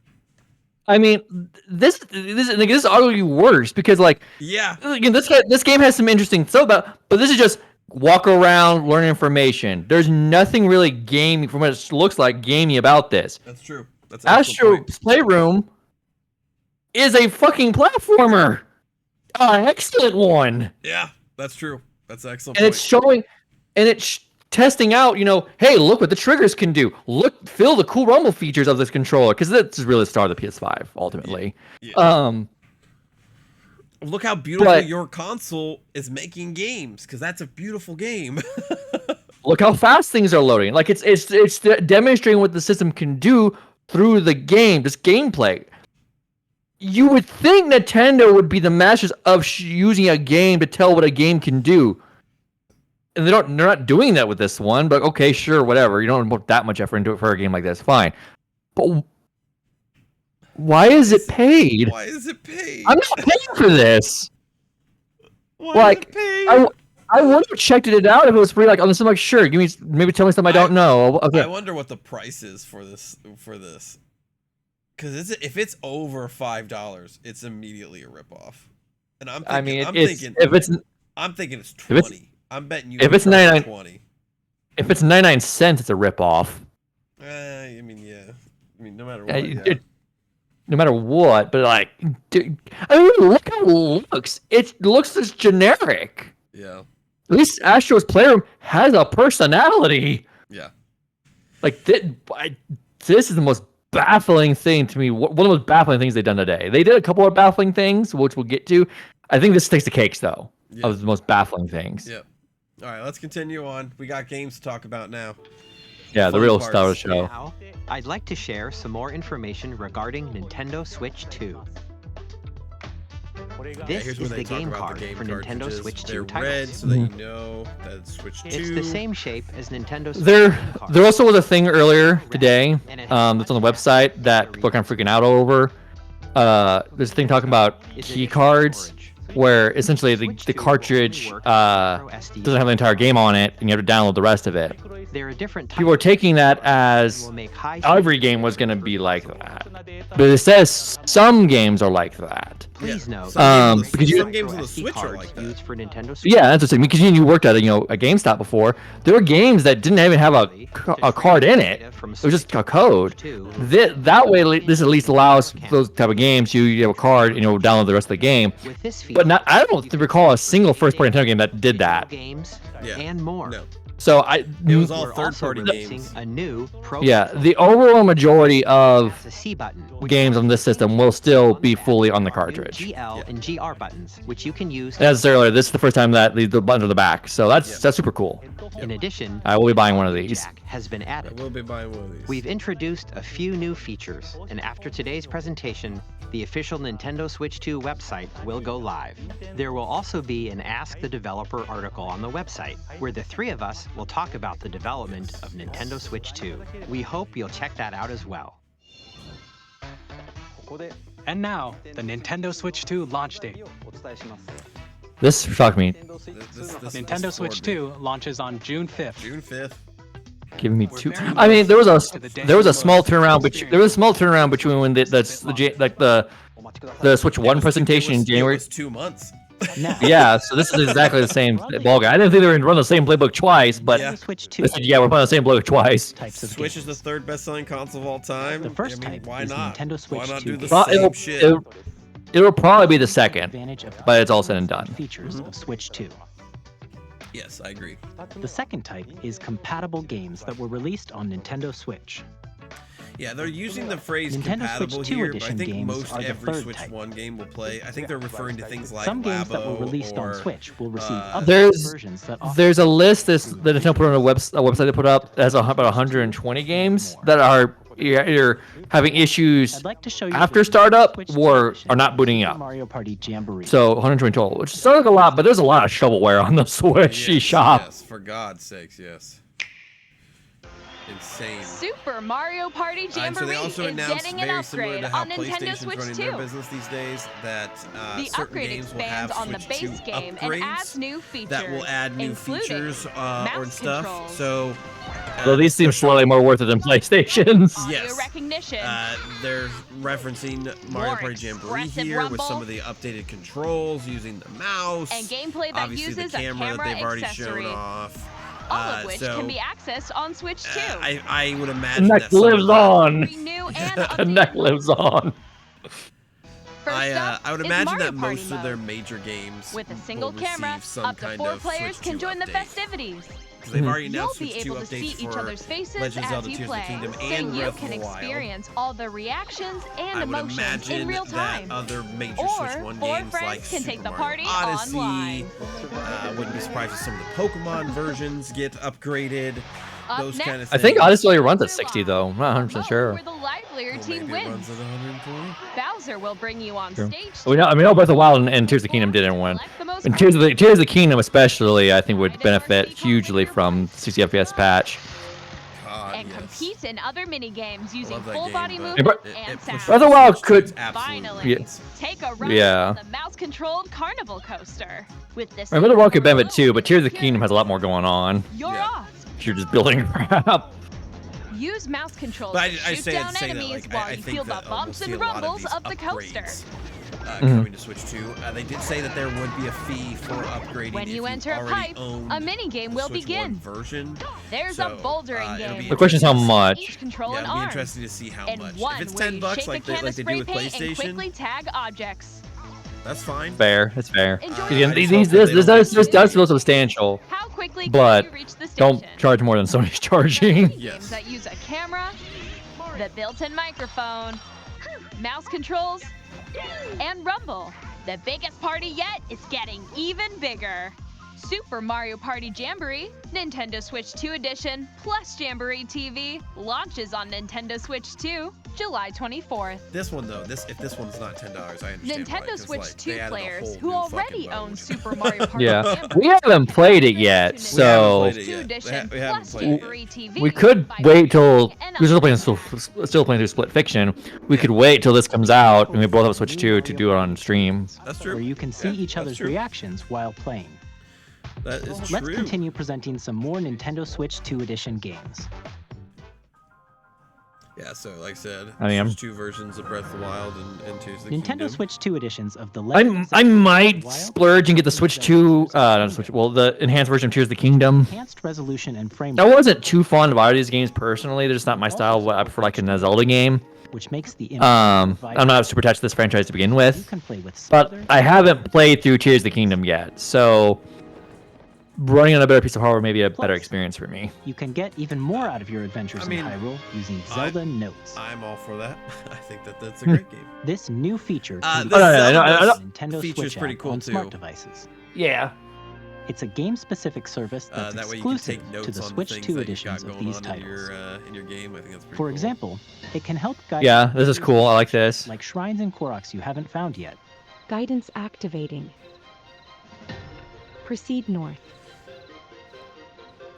I mean, this is arguably worse because, like, Yeah. again, this game has some interesting stuff about, but this is just walk around, learn information. There's nothing really gamey from what it looks like gamey about this. That's true. That's an excellent point. Astro's Playroom is a fucking platformer, an excellent one, Yeah, that's true. That's an excellent and point. it's showing, and it's testing out. You know, hey, look what the triggers can do. Feel the cool rumble features of this controller, because this is really the star of the PS5 ultimately. Yeah. Look how beautiful But- your console is making games, because that's a beautiful game. Look how fast things are loading. Like it's demonstrating what the system can do through the game, just gameplay. You would think Nintendo would be the masters of using a game to tell what a game can do. and they're not doing that with this one. But okay, sure, whatever. You don't put that much effort into it for a game like this, fine. But why is it paid? Why is it paid? I'm not paying for this. Why Like, is it paid? I would have checked it out if it was free. Like, on this, I'm like, sure, maybe tell me something I don't know. Okay. I wonder what the price is for this. Because if it's over $5, it's immediately a ripoff. And I'm thinking, I'm thinking it's 20. I'm betting you. If it's 99, 20. If it's 99 cents, it's a ripoff. I mean, yeah. I mean, no matter what. No matter what, but like, dude, I mean, look how it looks. It looks just generic. Yeah. At least Astro's Playroom has a personality. Yeah. Like, this is the most baffling thing to me. One of the most baffling things they've done today. They did a couple of baffling things, which we'll get to. I think this takes the cakes, though, of the most baffling things. Yep. All right, let's continue on. We got games to talk about now. Yeah, the real star of the show. Now, I'd like to share some more information regarding Nintendo Switch 2. This is the game card for Nintendo Switch 2 They're red, titles. so that you know that it's Switch 2. It's the same shape as Nintendo Switch There also was a thing earlier today that's on the website that people are kind of freaking out over. There's a thing talking about key cards, where essentially the cartridge doesn't have the entire game on it, and you have to download the rest of it. There are different People are taking that as every game was going to be like that, but it says some games are like that. Please note, because some games on the Switch are like that. used for Nintendo Switch. Yeah, that's the thing. Because you worked at a GameStop before. There were games that didn't even have a card in it. It was just a code. That way, this at least allows those type of games you have a card and you'll download the rest of the game. But I don't recall a single first-party Nintendo game that did that. Games and more. No. So it was all third-party games. A new the overall majority of the C button, games on this system will still be fully on the cartridge. GL and GR buttons, which you can use. As I said earlier, this is the first time that the buttons are the back, so that's super cool. In addition, I will be buying one of these. Jack has been added. I will be buying one of these. We've introduced a few new features, and after today's presentation, the official Nintendo Switch 2 website will go live. There will also be an Ask the Developer article on the website, where the three of us will talk about the development of Nintendo Switch 2. We hope you'll check that out as well. And now, the Nintendo Switch 2 launch date. This shocked me. Nintendo Switch 2 launches on June 5th. June 5th. Giving me two. I mean, there was a small turnaround, between when the Switch 1 presentation in January. It was 2 months. Yeah, so this is exactly the same ballgame. I didn't think they were going to run the same playbook twice, but Switch 2. we're playing the same playbook twice. Switch is the third best-selling console of all time. The first type why is not? Nintendo Switch Why not 2 do the same shit? It'll probably be the second, advantage of but it's all said and done. features of Switch 2. Yes, I agree. The second type is compatible games that were released on Nintendo Switch. Yeah, they're using the phrase Nintendo compatible Switch 2 here, but I edition think games most are the every third Switch type. 1 game will play. I think they're referring to things like Some games that were Labo released or, on Switch will receive There's- versions that offer There's a list that Nintendo put on a website they put up that has about 120 games that are either having issues I'd like to show you after the startup Switch or edition are not booting Super up. Mario Party Jamboree. So 120 total, which sounds like a lot, but there's a lot of shovelware on the Switch yes, shop. Yes, for God's sakes, yes. Insane. Super Mario Party And so Jamboree they also is announced, getting an very similar upgrade to how on Nintendo PlayStation's Switch running 2. their business these days, that The certain upgrade games will have expands on the Switch 2 base game and adds upgrades new features. that will add new including features or mouse stuff. controls, So, So these seem slightly more worth it than PlayStation's. audio yes. recognition, They're referencing Mario More Party Jamboree expressive here with rumble, some of the updated controls using the mouse. and gameplay that Obviously, uses the a camera that camera they've already accessory, shown off. all of which so, can be accessed on Switch 2. I would imagine Neck that some of lives the- on. Renew and The update neck lives on. First up I would is imagine Mario that Party most of their mode. major games With a single will camera, receive some up to kind 4 of players Switch can 2 join the update. festivities. Because they've already You'll announced be Switch 2 able to see updates each for other's faces Legend of as Zelda you Tears of play, the Kingdom so and you Breath can of the Wild. experience all the reactions and I would emotions imagine in real that time. other major Or Switch 1 four games friends like can Super take the Mario party Odyssey, online. wouldn't be surprised if some of the Pokemon versions get upgraded. Up Those next kind of I things. think Odyssey only runs at 60 though. I'm not 100% Mode sure. where the livelier Well, team maybe it wins. runs at 120. Bowser will bring you on True. stage. I mean, Breath of the Wild and Tears of the Kingdom didn't win. Select the most And Tears of the Kingdom especially, I think would benefit hugely from 60 FPS patch. And compete in other minigames using love that full game, body but movement it and pushes sound. Breath of the Wild Switch to could- its absolute Finally, limits. take a ride Yeah. on the mouse-controlled carnival coaster. With this, Breath of the Wild could benefit too, but Tears of the Kingdom has a lot more going on. You're Yeah. off. You're just building crap. Use mouse controls But to I shoot say down that, enemies like, while I you think feel the that we'll bumps see and a lot rumbles these of the coaster. upgrades, Mm-hmm. coming to Switch 2. They did say that there would be a fee for upgrading When if you enter a already pipe, owned a minigame will Switch begin. 1 version. There's So, a bouldering it'll game. be The question is how interesting to much. Each control Yeah, an it'll be arm. interesting to see how And much. one If it's where you $10 shape like a they, can like of they spray do with paint and PlayStation, quickly tag objects. that's fine. Fair. It's fair. Enjoy Again, I these just hope that this they this don't does make this does too feel substantial. How quickly But can you reach the station? Don't charge more than Sony's charging. Games Yes. that use a camera, the built-in microphone, mouse controls, and rumble. The biggest party yet is getting even bigger. Super Mario Party Jamboree, Nintendo Switch 2 Edition, plus Jamboree TV, launches on Nintendo Switch 2, July 24th. This one though, if this one's not $10, I understand why, Nintendo 'cause, Switch like, 2 they added a players whole who new already fucking own mode. Super Mario Party Yeah, Jamboree we haven't played it yet, to so We haven't played it Two yet. Edition We haven't plus played it yet. Jamboree TV we could by wait till playing we're still playing NLCS. still playing through Split Fiction. We could wait till this comes out and we both have Switch 2 to do it on stream. That's Where true. you can see Yeah, each that's other's true. reactions while playing. That is Let's true. continue presenting some more Nintendo Switch 2 Edition games. Yeah, so like I said, I am. Switch 2 versions of Breath of the Wild and Tears of the Nintendo Kingdom. Switch 2 editions of The Legend of I Zelda might Wild, splurge and get the Switch 2 not Switch, well, the enhanced version of Tears of the Kingdom. enhanced resolution and frame I rate, wasn't too fond of either of these games personally. They're just not my style. I prefer like a Zelda game. which makes the I'm not super attached to this franchise to begin You with, can play with but smoother, I haven't played through Tears of the Kingdom yet, so running on a better piece of hardware may be a better Plus, experience for me. You can get even more out of your adventures I mean, in Hyrule using Zelda Notes. I'm all for that. I think that that's a great game. This new feature Uh, can be this found I on know. the Nintendo Feature's Switch pretty app cool, on too. smart devices. Yeah. It's a game-specific service that's That way you can exclusive take notes to the on Switch things 2 that you've editions got of going these on titles. in your game. I think that's pretty For cool. example, it can help guide Yeah, you this is through cool. I like this. like shrines and Koroks you haven't found yet. Guidance activating. Proceed north.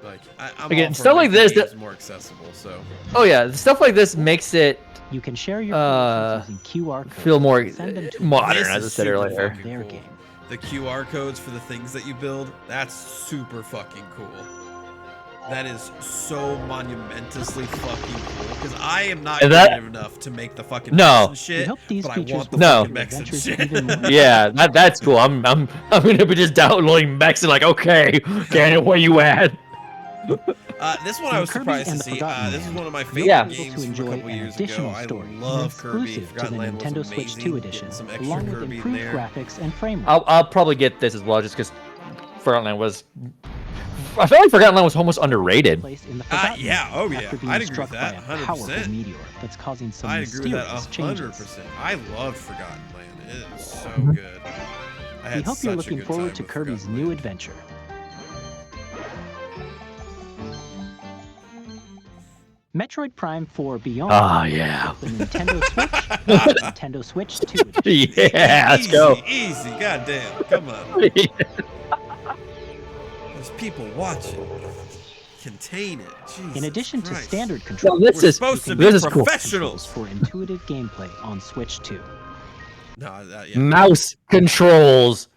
Like I'm Again, all for stuff like making this games that- more accessible. So Oh yeah, stuff like this makes it You can share your Uh, creations using QR codes. feel more and send them to modern, This as I is said super earlier. fucking their cool. game. the QR codes for the things that you build, that's super fucking cool. That is so monumentously fucking cool. Because I am not And that- creative enough to make the fucking No. mechs and shit. We hope these but I features want the will No. fucking make mechs and adventures shit. even more Yeah, that's cool. I'm gonna be just downloading mechs and like, okay, Cannon, where you at? This one I In was Kirby surprised and to the see. Forgotten This is Land, one of my you'll favorite be able games to from a enjoy couple an years ago. additional I story, and love Kirby. exclusive to Forgotten the Land was Nintendo Switch amazing. 2 Getting edition, some extra along with Kirby in improved there. graphics and frame rate. I'll probably get this as well, just because Forgotten Land was. I feel like Forgotten Land was almost underrated. Placed in the Forgotten yeah, Land oh yeah, after being I'd agree struck with that, by a powerful 100%. meteor that's causing some I agree with that mysterious changes. 100%. I loved Forgotten Land. It is so Mm-hmm. good. I We had hope you're such a looking good forward time to with Kirby's Forgotten new Land. adventure. Metroid Prime 4 Beyond Ah, yeah. the Nintendo Switch, and Nintendo Switch 2 edition. Yeah, let's go. Easy, goddamn. Come on. There's people watching. Contain it. Jesus In addition to Christ. standard Well, controls, this We're is supposed to you be can this is use cool. professionals. for intuitive gameplay on Switch 2. No, yeah. Mouse controls.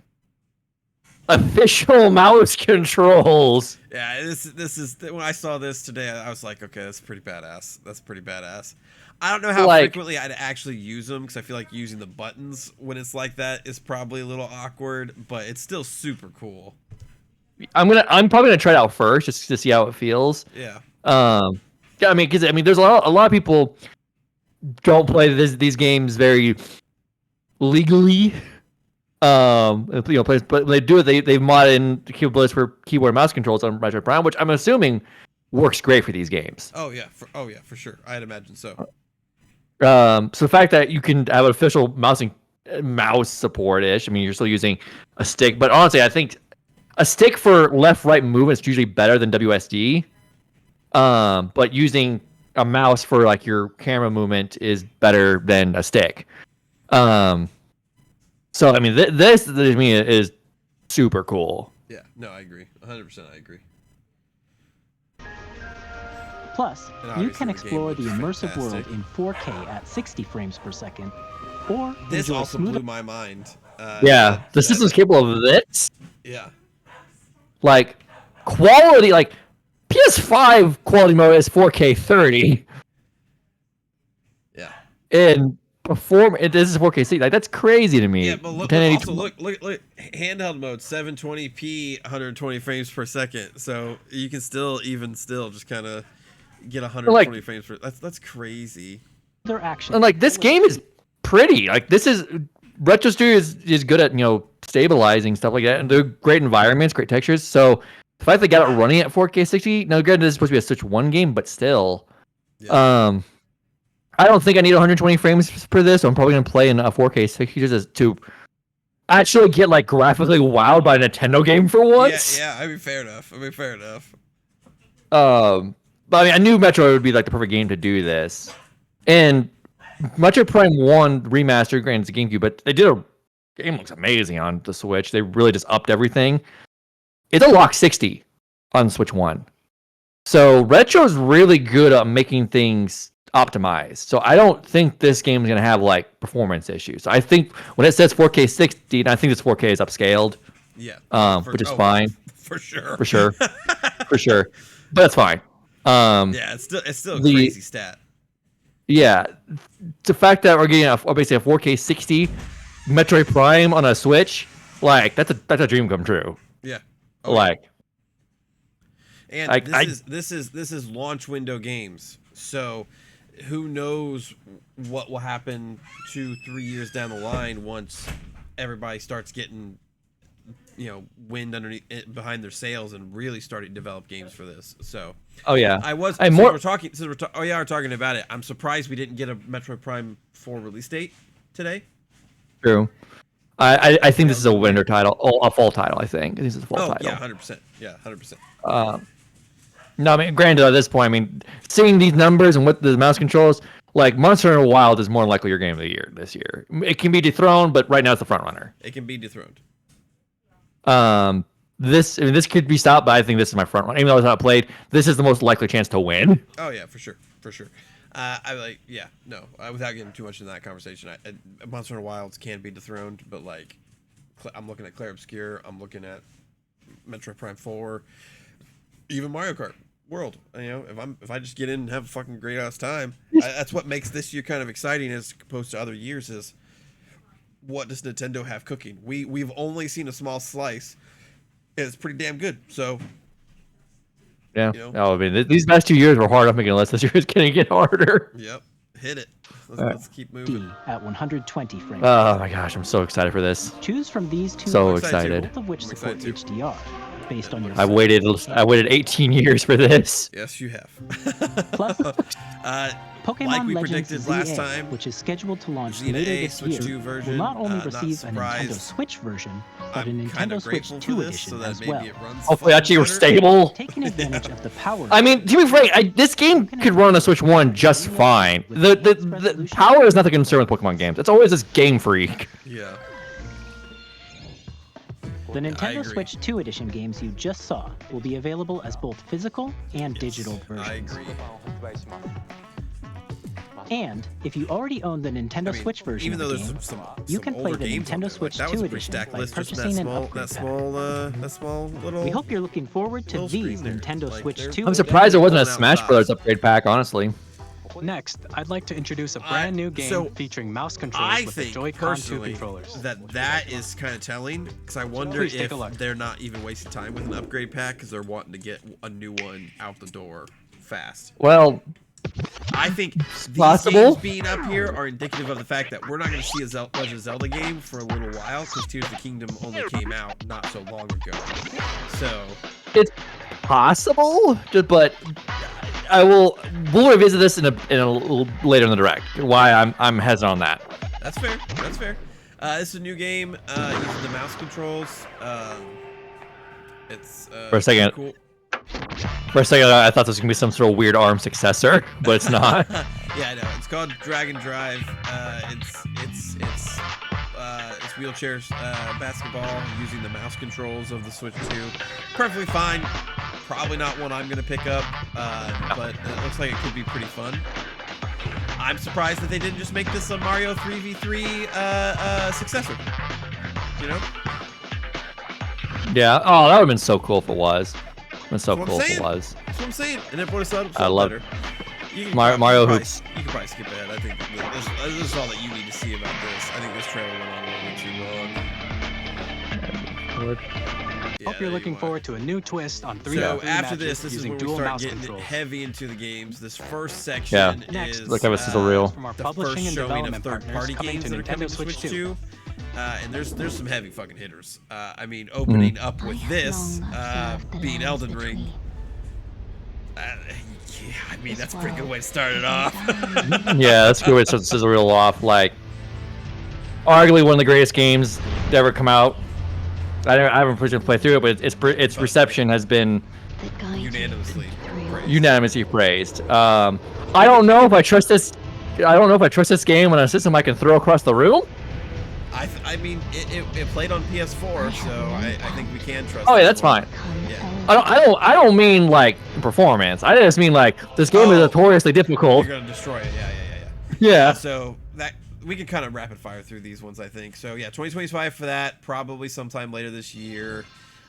Official mouse controls. Yeah, this is when I saw this today, I was like, okay, that's pretty badass. That's pretty badass. I don't know how Like- frequently I'd actually use them because I feel like using the buttons when it's like that is probably a little awkward, but it's still super cool. I'm probably gonna try it out first just to see how it feels. Yeah. Yeah, I mean, because there's a lot of people don't play these games very legally. But when they do it, they've modded in the capabilities for keyboard and mouse controls on Metroid Prime, which I'm assuming works great for these games. Oh yeah. For sure. I'd imagine so. So the fact that you can have an official mouse support-ish, I mean, you're still using a stick, but honestly, I think a stick for left-right movement is usually better than WSD. But using a mouse for like your camera movement is better than a stick. So I mean, this to me is super cool. Yeah, no, I agree. 100% I agree. Plus, And you obviously can the game explore the looks immersive world fantastic. in 4K at 60 frames per second, or This enjoy also smoother blew my mind. Yeah, the system's capable of this. Yeah. Like, quality, like, PS5 quality mode is 4K 30. Yeah. And this is 4K 60. Like, that's crazy to me. Yeah, but look, 1080 look, handheld mode, 720p, 120 frames per second. So you can still just kind of get 120 frames per. That's crazy. their action. And like this game is pretty. Like this is Retro Studio is good at stabilizing stuff like that, and they're great environments, great textures. So the fact they got it running at 4K 60. Now, granted, this is supposed to be a Switch 1 game, but still, I don't think I need 120 frames for this. So I'm probably gonna play in a 4K 60 just to actually get like graphically wowed by a Nintendo game for once. Yeah. I mean, fair enough. But I mean, I knew Metroid would be like the perfect game to do this, and Metroid Prime 1 remastered, granted it's a GameCube, but they did a game looks amazing on the Switch. They really just upped everything. It's a lock 60 on Switch 1. So Retro's really good at making things optimized. So I don't think this game is going to have like performance issues. I think when it says 4K 60, and I think this 4K is upscaled. Yeah. Which is fine. For sure. For sure. For sure. But that's fine. Yeah, it's still a crazy stat. Yeah, the fact that we're getting basically a 4K 60 Metroid Prime on a Switch, like that's a dream come true. Yeah. And this is launch window games, so who knows what will happen 2-3 years down the line once everybody starts getting wind behind their sails and really starting to develop games for this. So we're talking about it. I'm surprised we didn't get a Metroid Prime 4 release date today. True. I think this is a winter title, a fall title. I think this is a fall title. Yeah, 100%. Yeah, 100%. No, I mean, granted, at this point, I mean, seeing these numbers and what the mouse controls, like Monster Hunter Wild is more likely your game of the year this year. It can be dethroned, but right now it's the front runner. It can be dethroned. This could be stopped, but I think this is my front one. Even though it's not played, this is the most likely chance to win. Oh yeah, for sure. Without getting too much into that conversation, Monster Hunter Wilds can be dethroned, but like, I'm looking at Clair Obscur, I'm looking at Metroid Prime 4, even Mario Kart World. If I just get in and have a fucking great ass time, that's what makes this year kind of exciting as opposed to other years. Is what does Nintendo have cooking? We've only seen a small slice, and it's pretty damn good. So yeah, I mean these past 2 years were hard. I'm making a list. This year is gonna get harder. Yep, hit it. Let's keep moving. At 120 frames. Oh my gosh, I'm so excited for this. Choose from these two. So excited. Both of which support HDR. Based on your I waited 18 years for this. Yes, you have. Plus, Pokemon like we Legends predicted ZA, last time, which is scheduled to launch Xena later A this Switch year, 2 version, will not only not receive a Nintendo surprised. Switch version, but a I'm kinda Nintendo Switch grateful 2 for this, edition so that as maybe well. it runs Hopefully, actually, we're better. stable. Taking advantage of the power. I mean, to be frank, this game could run on a Switch 1 just fine. The power is not the concern with Pokemon games. It's always this Game Freak. Yeah. The Nintendo Switch 2 edition games you just saw will be available as both physical and digital versions. I agree. And if you already own the Nintendo Switch version even of though the there's game, some you can play older the games on Nintendo there, Switch like, that 2 was a pretty edition stacked by list just purchasing an upgrade that pack. small little. We hope you're looking forward to little these screen there. Nintendo Like, Switch they're- 2. I'm surprised there wasn't a Pulling out Smash stops. Brothers upgrade pack, honestly. Next, I'd like to introduce a brand new game so featuring mouse controls I with the think Joy-Con 2 personally controllers. that is kind of telling, because I wonder Please take if a look. they're not even wasting time with an upgrade pack because they're wanting to get a new one out the door fast. Well, I think these possible. games being up here are indicative of the fact that we're not going to see a Legend of Zelda game for a little while because Tears of the Kingdom only came out not so long ago. So it's possible, but we'll revisit this in a little later in the direct. Why I'm hesitant on that. that's fair. This is a new game using the mouse controls. It's For a second. cool. For a second, I thought this was gonna be some sort of weird ARM successor, but it's not. Yeah, I know. It's called Dragon Drive. It's advanced wheelchair basketball using the mouse controls of the Switch 2. Perfectly fine. Probably not one I'm gonna pick up, but it looks like it could be pretty fun. I'm surprised that they didn't just make this a Mario 3v3 successor. You know? Yeah. Oh, that would have been so cool if it was. That's so cool if it was. That's what I'm saying. And it would have sounded I love better. Mario Hoops. You could probably skip ahead. I think this is all that you need to see about this. I think this trailer went on a little bit too long. Hope you're looking forward to a new twist on 3 So v after Magic this is using when we dual start mouse getting controls. heavy into the games. This first section Next, is look how it's sizzle reel. From our the publishing first and showing of development third-party partners games that are coming Nintendo to Switch Switch 2. 2. And there's some heavy fucking hitters. I mean, opening up with this being Elden Ring. Yeah, I mean, that's a pretty good way to start it off. Yeah, that's a good way to start the sizzle reel off. Like, arguably one of the greatest games to ever come out. I haven't personally played through it, but its reception has been unanimously praised. I don't know if I trust this. I don't know if I trust this game on a system I can throw across the room. I mean, it played on PS4, so I think we can trust. Oh yeah, that's fine. Yeah. I don't mean like performance. I just mean like this game is notoriously difficult. You're gonna destroy it. Yeah. Yeah. So that we can kind of rapid fire through these ones, I think. So yeah, 2025 for that. Probably sometime later this year.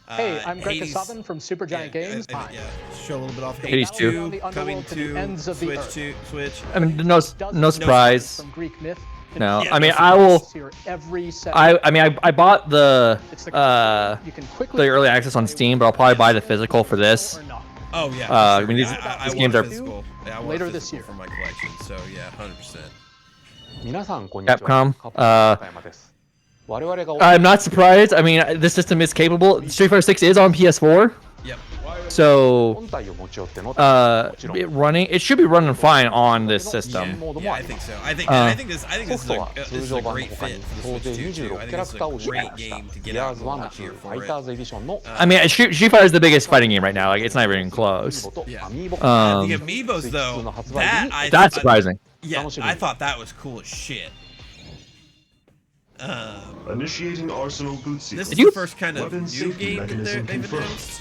Hey, I'm Greg Hades, Kasabin from Supergiant Games. Yeah, show a little bit off. Hades 2 coming to Switch. I mean, no surprise. From Greek myth. No, Yeah, I mean I will. I bought the early access on Steam, but I'll probably buy the physical for this. Oh yeah. I mean these games are later this year for my collection. So yeah, 100%. Capcom. I'm not surprised. I mean, this system is capable. Street Fighter 6 is on PS4. Yep. So, it should be running fine on this system. Yeah, I think so. I think this is a great fit for the Switch 2 too. I think it's a great game to get out and launch here for it. I mean, Street Fighter is the biggest fighting game right now. Like, it's not even close. Yeah. The amiibos though, that's surprising. Yeah, I thought that was cool as shit. Initiating Arsenal boot sequence. This is the first kind of new game that they've announced.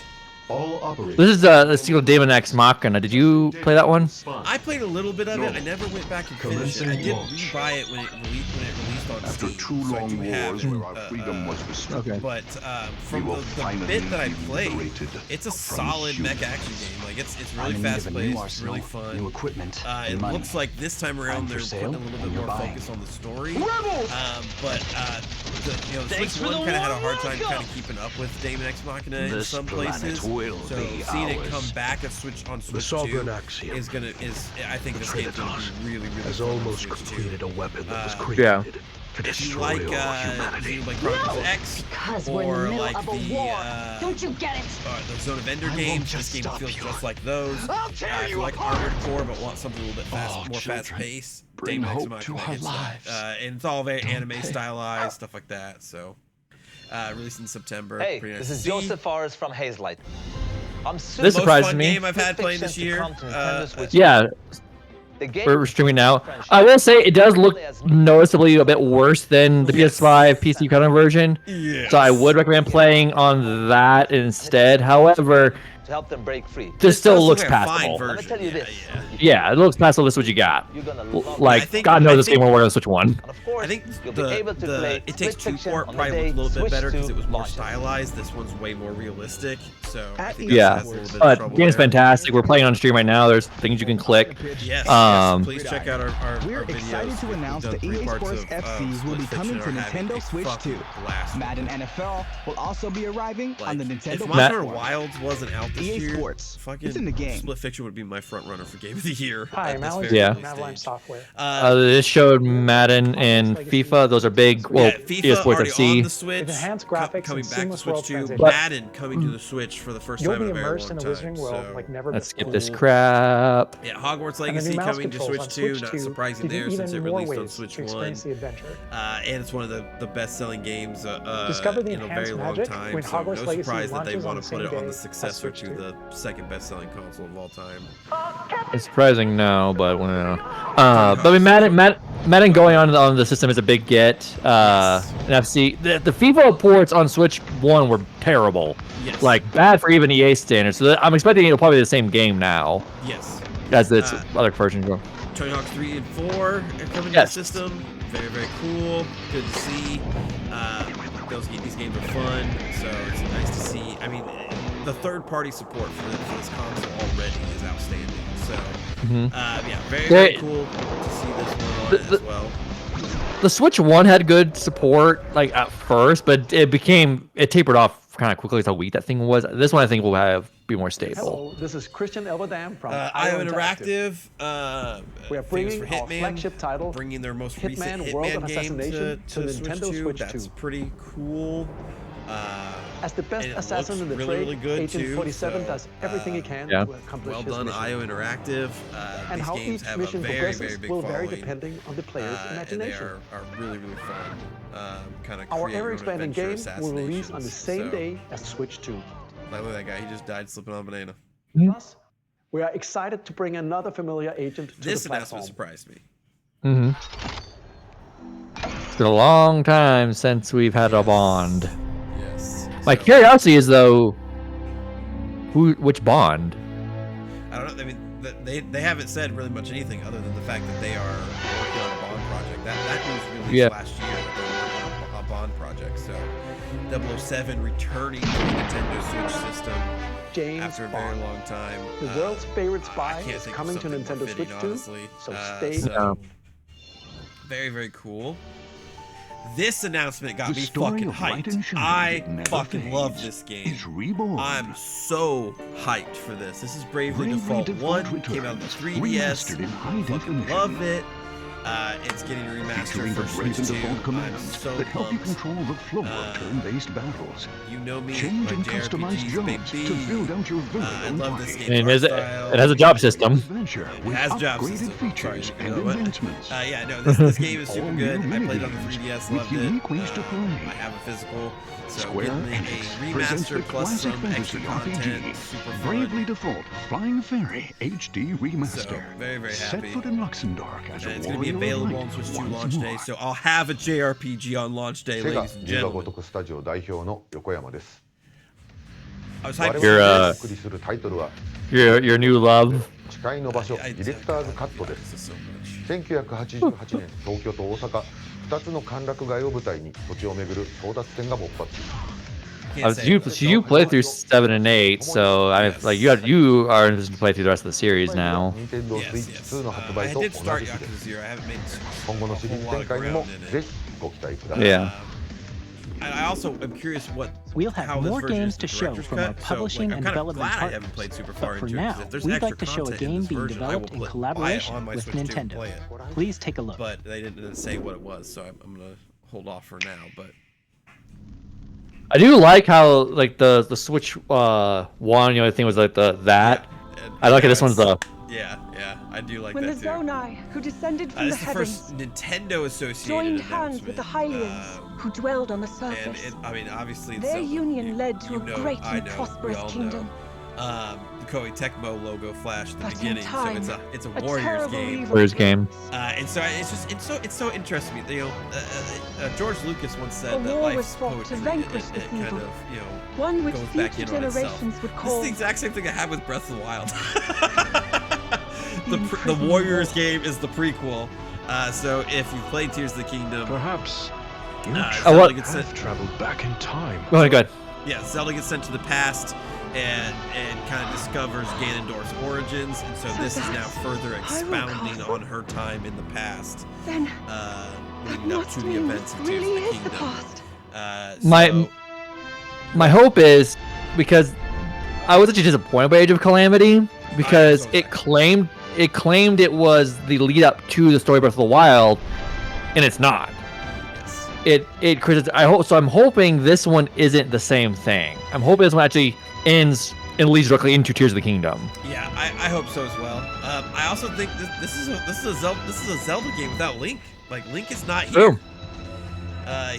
This is the sequel Daemon X Machina. Did you play that one? I played a little bit of it. I never went back and finished it. I did rebuy it when it released on After Steam. 2 long wars where our freedom was restricted, but from the bit that I played, it's a solid mech action game. Like it's really fast paced, it's really fun. New equipment. It looks like this time around they're putting a little bit more focus on the story. But the Switch 1 kind of had a hard time kind of keeping up with Daemon X Machina in some places. So seeing it come back on Switch 2 is I think this game's gonna be really has fun on almost Switch 2. completed a weapon that was created Yeah. to If you destroy like all humanity. Chronicles X or like Don't you get it? the Zone of Ender games, this game feels just like those. If you like Armored Core but want something a little bit more fast paced, bring Daemon X hope to Machina our hits that. lives. And it's all very anime stylized, stuff like that. So released in September. Hey, Pretty nice this is to see. Joseph Fares from Hazelight. I'm super This surprises Most fun me. game I've had playing this year. Yeah. We're streaming now. I will say it does look noticeably a bit worse than the PS5 PC kind of version. So I would recommend playing on that instead. However, to help them break free. this still looks like a fine passable. version. Let me tell you this. Yeah, it looks passable. This is what you got. You're gonna love Like, God knows this game will work on Switch 1. And of course, I think you'll be able to play It Takes Split Two Fiction port on the probably day looked a little bit Switch better because 2 it was more launches. stylized. This one's way more realistic. So I think Yeah, that's a little bit of but trouble game's there. fantastic. We're playing on stream right now. There's things you can click. Yes, please check out our We're videos. excited to announce the EA Sports FCs will be coming to Nintendo Switch 2. Madden NFL will also be arriving on the Nintendo If Switch. Monster Wilds wasn't out this EA year, Sports. fucking It's in the game. Split Fiction would be my front runner for Game of the Year. Hi, at I'm this Alex very Yeah. from early Avalanche stage. Software. This showed Madden and FIFA. Those are big. Well, Yeah, FIFA EA Sports already FC. on the Switch, With enhanced graphics coming and back to seamless Switch world 2, transition. Madden coming to the Switch for the first You'll time be in a very immersed long in a time. Wizarding World So, like never Let's before. skip this crap. yeah, Hogwarts And the new Legacy mouse coming to controls Switch on 2, Switch not 2 surprising give you there since it even more released on ways Switch to 1. experience the adventure. And it's one of the best-selling games Discover the in a very enhanced long magic time. when So Hogwarts no Legacy surprise that they launches want on to the put it same on the day as successor Switch to the second best-selling console of all time. It's surprising, no, but but I mean, Madden going on the system is a big get. And FC, the FIFA ports on Switch 1 were terrible. Yes. Like bad for even EA standards. So I'm expecting it'll probably be the same game now. Yes. As its other versions go. Tony Hawk 3 and 4 are coming to the system. Very, very cool. Good to see. These games are fun, so it's nice to see. I mean, the third-party support for this console already is outstanding. So, yeah, very, very cool to see this one on it as well. The Switch 1 had good support, like at first, but it tapered off kind of quickly with how weak that thing was. This one I think will be more stable. Hello, this is Christian Elverdam from IO Interactive. We are bringing for our flagship title, bringing their most Hitman recent World of Hitman game Assassination to Nintendo Switch 2. That's pretty cool. As the best assassin in the really trade, good Agent 47 does everything he can to accomplish his mission. Well done, IO Interactive. And how each mission progresses will vary depending on the player's imagination. And they are really, really fun. Kind of our ever-expanding game will release on the same day as Switch 2. Like, look at that guy. He just died slipping on a banana. Plus, we are excited to bring another familiar agent to the platform. This announcement surprised me. It's been a long time since we've had a Bond. Yes. My curiosity is though, which Bond? I don't know. I mean, they haven't said really much anything other than the fact that they are working on a Bond project. That news released last year. That they were working on a Bond project. So, 007 returning to the Nintendo Switch system. James after a Bond. very long time. The world's favorite spy is coming to Nintendo Switch 2, so stay tuned. Very, very cool. This announcement got me fucking hyped. I fucking love this game. I'm so hyped for this. This is Bravely Default 1. Came out on the 3DS. Fucking love it. It's getting remastered for Switch 2. I'm so that help you pumped. control the flow of turn-based battles. You know me, Change my and customize JRPGs, jobs baby. to build out your very I own love this party. game. And it has a job system. Adventure It with has job upgraded system. features Sorry, and you know what? advancements. Yeah, no, this game is super All good. new I played it on the minigames 3DS, with loved it. unique ways to play. I have a physical, so Square getting a Enix presents the remaster plus classic some extra fantasy content, RPG, super fun. Bravely Default Flying Fairy HD Remaster. So, very, very Set happy. foot in Luxembourg as And a it's going to be warrior of available light on Switch 2 once launch day, more. so I'll have a JRPG on launch day, セガ ladies and 銀河ご gentlemen. とくスタジオ代表の横山です I was 我 hyped 々 for がお this. 送りするタイトルは Your new love. 誓いの場所ディレクターズカットです1988年東京と大阪2つの歓楽街を舞台に土地を巡る争奪戦が勃発 You play through 7 and 8, so you are in position to play through the rest of the series now. 任天堂スイッチ2の発売 I と同 did じ start 日で Yakuza 0. I haven't made 今後のシリーズ展開にもぜひご期待ください Yeah. I also am curious We'll how have this more version games is to the show director's from our cut. So, publishing I'm and kind of development glad I partners. haven't played super far But for into it, 'cause now, if there's we'd extra like to show a content in game this being version, I will developed in buy it collaboration on my with Switch 2 and Nintendo. play it. Please take a look. But they didn't say what it was, so I'm gonna hold off for now. But I do like how like the Switch one, the thing was like that. I like how this one's the. yeah, I do like When the that too. Zonai, who descended from the This is the heavens, first Nintendo associated joined hands announcement. with the Hylians, who dwelled on the And surface. I mean, obviously, Their Zelda, union led to a know, great I and know, prosperous we all kingdom. know. The Koei Tecmo logo flashed at the But in beginning, time, so it's a a Warriors terrible game. evil Warriors game. And so it's so interesting. You know, George Lucas once A said that war was life's fought poetry. to vanquish It this kind evil. of, One which goes back future in on itself. generations would This call is the exact same thing I had with Breath of the Wild. the Warriors game is the prequel. So if you played Tears of the Kingdom, perhaps Zelda gets sent. have traveled back in time. Go ahead. Yeah, Zelda gets sent to the past and kind of discovers Ganondorf's origins, and so this is now further expounding on her time in the past, Then leading up to the events of Tears really of the is the Kingdom. past. My hope is, because I was actually disappointed by Age of Calamity because it claimed it was the lead up to the story of Breath of the Wild, and it's not. I'm hoping this one isn't the same thing. I'm hoping this one actually ends and leads directly into Tears of the Kingdom. Yeah, I hope so as well. I also think this is a Zelda game without Link. Like, Link is not here. True.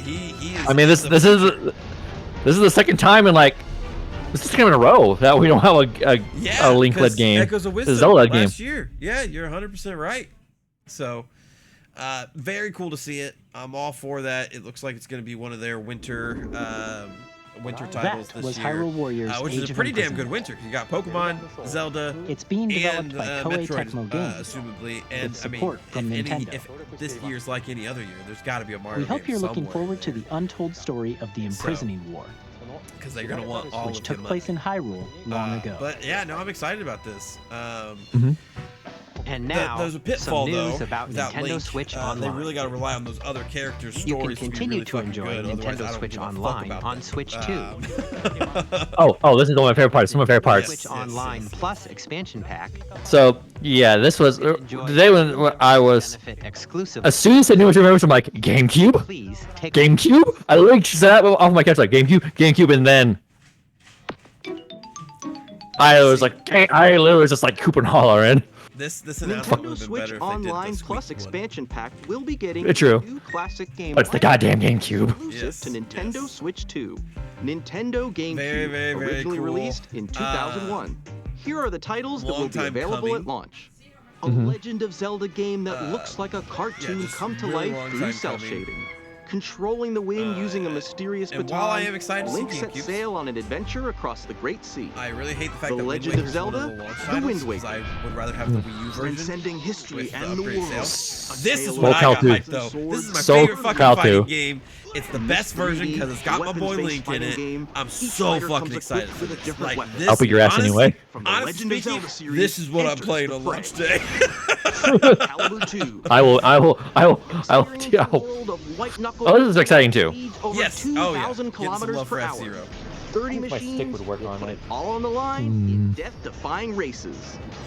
He is. I mean, this is the second time in like This is kind of in a row that we don't have a Link-led game. Echoes of It's Wisdom a Zelda game. last year. Yeah, you're 100% right. So, very cool to see it. I'm all for that. It looks like it's going to be one of their winter titles That this was year, Hyrule Warriors which Age is a of pretty damn good Imprisonment. winter. You got Pokemon, Zelda, It's being developed and by Koei Metroid, Tecmo Games, assumably. And with I mean, support from Nintendo. if this year's like any other year, there's got to be a Mario We hope game you're looking somewhere, forward to the untold story of the Imprisoning War, because they're going to want all which of took him place in Hyrule long ago. But yeah, no, I'm excited about this. And now, there's a pitfall some news though. about Without Nintendo Link, Switch they Online. really got to rely on those other characters' stories. You can continue to, to enjoy Nintendo Switch Online on Switch 2. Oh, this is one of my favorite parts. Some of my favorite parts. Switch Online Plus expansion pack. So yeah, this was today when I was. Exclusive. As soon as I knew what you remember, I'm like GameCube. Please take GameCube. I literally sat off my couch like GameCube, and then I was like, I literally was just like Cooper and hollering. This announcement would Nintendo have been Switch better if they did Online this Plus week one. expansion pack will be getting It's true. a new classic game. But it's the goddamn GameCube. Exclusive to Nintendo Switch 2. Nintendo GameCube, Very originally cool. released in 2001. Here are the titles that will be long time available coming. at launch. A Mhm. Legend of Zelda game that looks like a cartoon just come to really life long through time cell coming. shading. Controlling the wind using a mysterious and baton, while I am excited to see Link set GameCube, sail on an adventure across the Great Sea. I really hate the fact The that Legend Wind of Waker's one Zelda, of the launch The titles, Wind 'cause Waker. I would rather have the Wii U version Transcending history with and the upgrade world. sale. A This is tale what of I got Caltou. hyped though. This is my So favorite fucking Caltou. fighting game. It's the best version 3D, because it's got my boy weapons-based Link in fighting it. game. I'm Each so fighter fucking comes excited equipped for with a this. different Like weapon. this, I'll beat your ass honestly, anyway. From the honestly Legend of speaking, Zelda series, this is what I'm enters playing the on fray. launch day. Caliber 2. I will. Experience the world of white knuckle Oh, this is exciting too. speeds over Yes. 2,000 Getting some kilometers love per for hour. F-Zero. 30 My stick machines, would work on it. all on the line in death-defying races.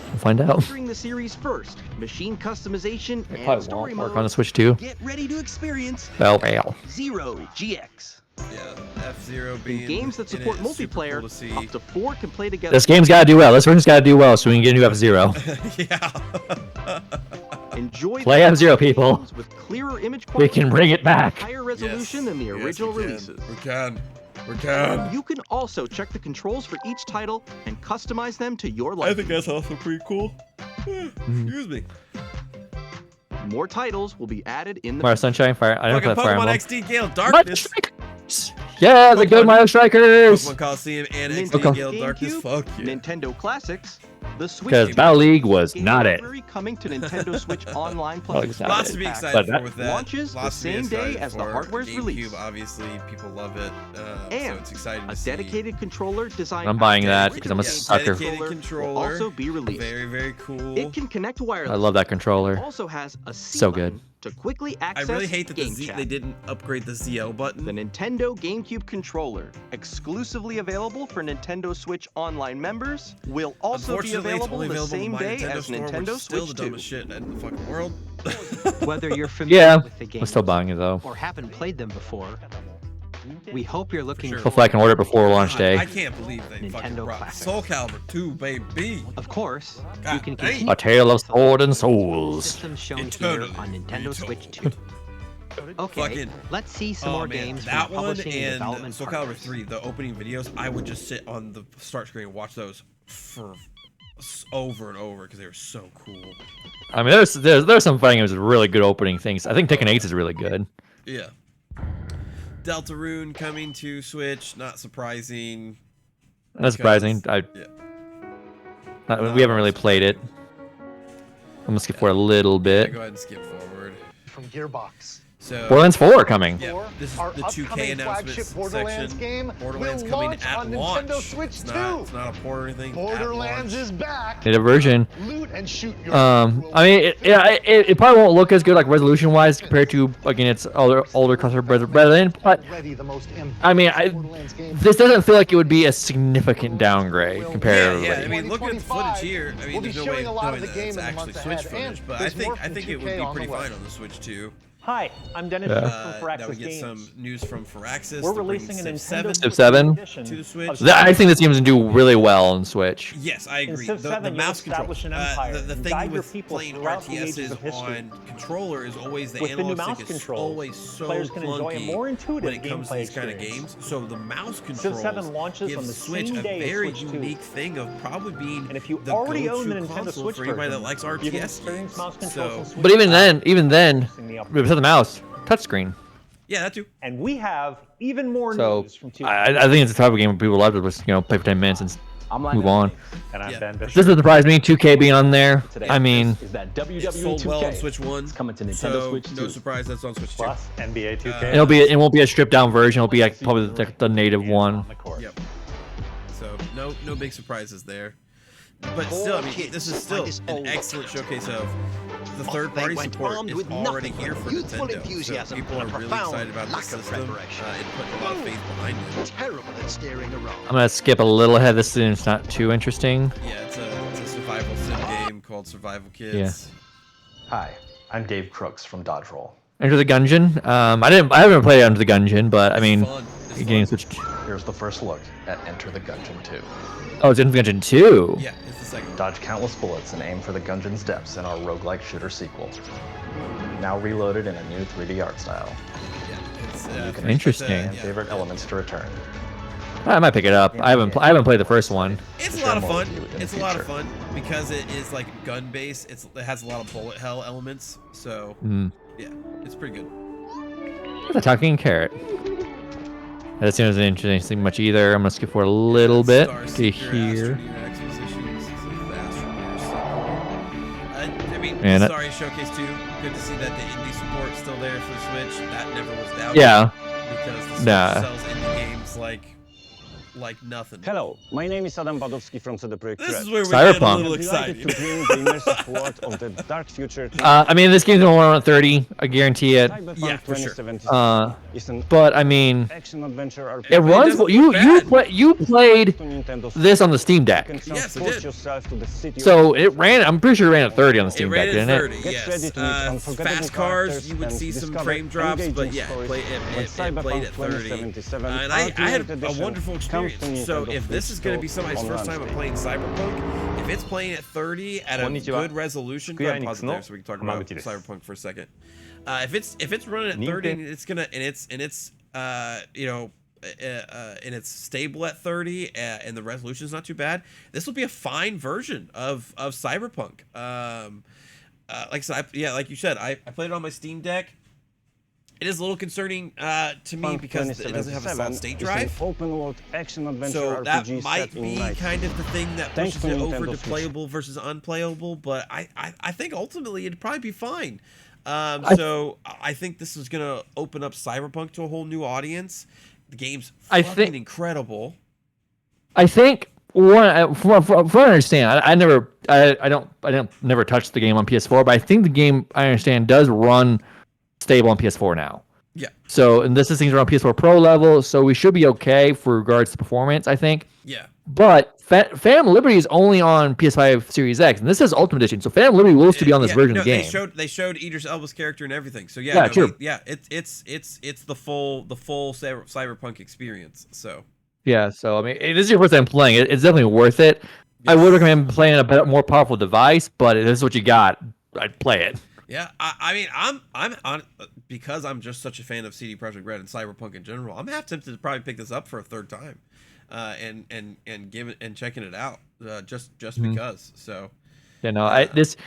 We'll find out. Entering the series first, machine customization It and probably story won't work mode. on the Switch too. Get ready to experience Well. Zero GX. Yeah, F-Zero being In games that in support it is super multiplayer, cool to see. up to 4 can play together. This game's gotta do well. This version's gotta do well so we can get a new F-Zero. Yeah. Enjoy Play the F-Zero, people. games with clearer image We quality, can bring it back. higher resolution than the Yes, original we can. releases. We can. We can. You can also check the controls for each title and customize them to your liking. I think that's also pretty cool. Excuse me. More titles will be added in the Mario Sunshine, Fire. I don't Fucking play Fire Pokemon Emblem. XD Gale Mario Darkness. Strikers! Yeah, the good Pokemon- Mario Strikers! Pokemon Coliseum and Nintendo XD Gale Darkness. GameCube, Fuck yeah. Nintendo Classics, the Switch Because game Battle League was game not it. library coming to Nintendo Switch Online Plus. Oh, exactly. Lots to be Pack. excited But for with that. launches the Lots to be same day excited as the for. hardware's GameCube, release. obviously, people love it. So And it's exciting to a see. dedicated controller designed. I'm buying that with because I'm a the sucker. Dedicated Will controller. also be released. Very, very cool. It can connect wirelessly. I love that controller. It also has a C So button good. to quickly I access really hate that game chat. they didn't upgrade the ZL button. The Nintendo GameCube controller, exclusively available for Nintendo Switch Online members, will also be Unfortunately, it's available only the available same on my day Nintendo as store, which Nintendo is still Switch the 2. dumbest shit in the fucking world. Whether you're familiar Yeah, with the I'm game still buying it though. or haven't played them before, we hope you're looking sure. for Hopefully I can order it before launch God, day. I can't believe they fucking Nintendo brought Classics. Soul Calibur 2, baby. Of course, you God can dang. continue A Tale of Sword and Souls. systems shown Eternally here on Nintendo retold. Switch 2. Okay, Fucking- let's see some Oh more man, games that from one publishing and and development Soul Calibur partners. 3, the opening videos, I would just sit on the start screen and watch those for over and over because they were so cool. I mean, there's some fighting games with really good opening things. I think Tekken 8 is really good. Yeah. Deltarune coming to Switch, not surprising. That's surprising. Yeah. We haven't really played it. I'm gonna skip for a little Yeah, bit. go ahead and skip forward. From Gearbox. So Borderlands 4 coming. Yeah, this is Our the 2K upcoming announcements flagship Borderlands section. game Borderlands will coming launch at on launch. Nintendo Switch It's 2. not a port or anything. Borderlands at launch. is back. Need a version. Loot and shoot your I mean, it probably won't look as good like resolution wise compared to again its older customer brethren, but already the most I mean, this doesn't feel like it would be a significant downgrade comparatively. Yeah, I mean, looking at the footage here, I mean, we'll be there's no way showing a of lot of knowing the that game it's in the actually months Switch ahead, footage, and but I there's more think from it would 2K be on pretty the way. fine on the Switch too. Hi, I'm Dennis Yeah. from Firaxis Now we get Games. some news from Firaxis. We're They're bringing releasing an Civ Nintendo 7 Civ 7 edition to the Switch. I think this game's gonna do really well on Switch. Yes, I In agree. Civ The 7, you'll mouse control. establish an empire The and thing guide your with people playing throughout the ages RTSs of history. on controller is always the With the new analog mouse stick is controls, always so players can enjoy a clunky more intuitive when it comes to gameplay these kind of experience. games. So the mouse Civ controls 7 launches gives on the Switch same a day as very Switch 2. unique thing of probably being And if you the already own the go-to Nintendo console Switch for anybody that version, likes you can RTS experience games. mouse controls So, on Switch But even then, the upper besides the mouse, touchscreen. yeah, that too. And we have even more So news from 2. I think it's the type of game where people love to just play for 10 minutes and move on. And I'm Ben This doesn't surprise me. 2K being on there. I mean, is that It WWE sold 2K well on Switch 1. is coming to Nintendo So Switch 2. no surprise that's on Switch 2. Plus NBA 2K. it won't be a stripped down version. It'll be like probably the native one. Yep. So no big surprises there. But still, I mean, this is still an excellent showcase of the third-party support is already here for Nintendo. So people are really excited about the system and putting a lot of faith behind it. Terrible at steering a roll. I'm gonna skip a little ahead. This is not too interesting. Yeah, it's a survival sim game called Survival Kids. Hi, I'm Dave Crooks from Dodge Roll. Enter the Gungeon. I haven't played Enter the Gungeon, but I mean, the game switched. Here's the first look at Enter the Gungeon 2. Oh, it's Enter the Gungeon 2. Yeah, it's the second. Dodge countless bullets and aim for the Gungeon's depths in our roguelike shooter sequel. Now reloaded in a new 3D art style. Yeah, it's You can Interesting. expect fan favorite elements to return. I might pick it up. I haven't played the first one. It's a lot of fun. It's a lot of fun because it is like gun based. It has a lot of bullet hell elements. So yeah, it's pretty good. It's a talking carrot. That seems interesting much either. I'm gonna skip for a little bit to here. I mean, Man, sorry, Showcase 2. Good to see that the indie support still there for the Switch. That never was doubted. Yeah. Because the Switch sells indie games like nothing. Hello, my name is Adam Badowski from CD Projekt Red. This is where we get a little excited. To bring the immersive world of the dark future. I mean, this game's gonna run at 30. I guarantee it. Yeah, for sure. But I mean, action adventure RPG. it runs. You played this on the Steam Deck. Yes, it did. So it ran. I'm pretty sure it ran at 30 on the Steam Deck, didn't it? it? Yes. Fast cars, you would see some frame drops, but yeah, it played at 30. And I had a wonderful experience. So if this is going to be somebody's first time of playing Cyberpunk, if it's playing at 30 at a good resolution, go ahead and pause it there so we can talk about Cyberpunk for a second. If it's running at 30 and it's stable at 30 and the resolution's not too bad, this will be a fine version of Cyberpunk. Like I said, like you said, I played it on my Steam Deck. It is a little concerning to me because it doesn't have a solid state drive. Open world action adventure so that RPG might set in be night. kind of the thing that Thanks pushes it to over Nintendo to Switch. playable versus unplayable. But I think ultimately it'd probably be fine. So I think this is gonna open up Cyberpunk to a whole new audience. The game's fucking incredible. I think from what I understand, I never touched the game on PS4, but I think the game I understand does run stable on PS4 now. Yeah. So, and this thing's around PS4 Pro level, so we should be okay for regards to performance, I think. Yeah. But Phantom Liberty is only on PS5 Series X, and this is Ultimate Edition, so Phantom Liberty will still be on this version of the game. They showed Idris Elba's character and everything. So true. It's the full Cyberpunk experience. So. Yeah. So I mean, it is your first time playing it. It's definitely worth it. Yes. I would recommend playing a better, more powerful device, but if this is what you got, I'd play it. Yeah, I mean, I'm on because I'm just such a fan of CD Projekt Red and Cyberpunk in general. I'm half tempted to probably pick this up for a third time, and give it and checking it out just because. So, you know, this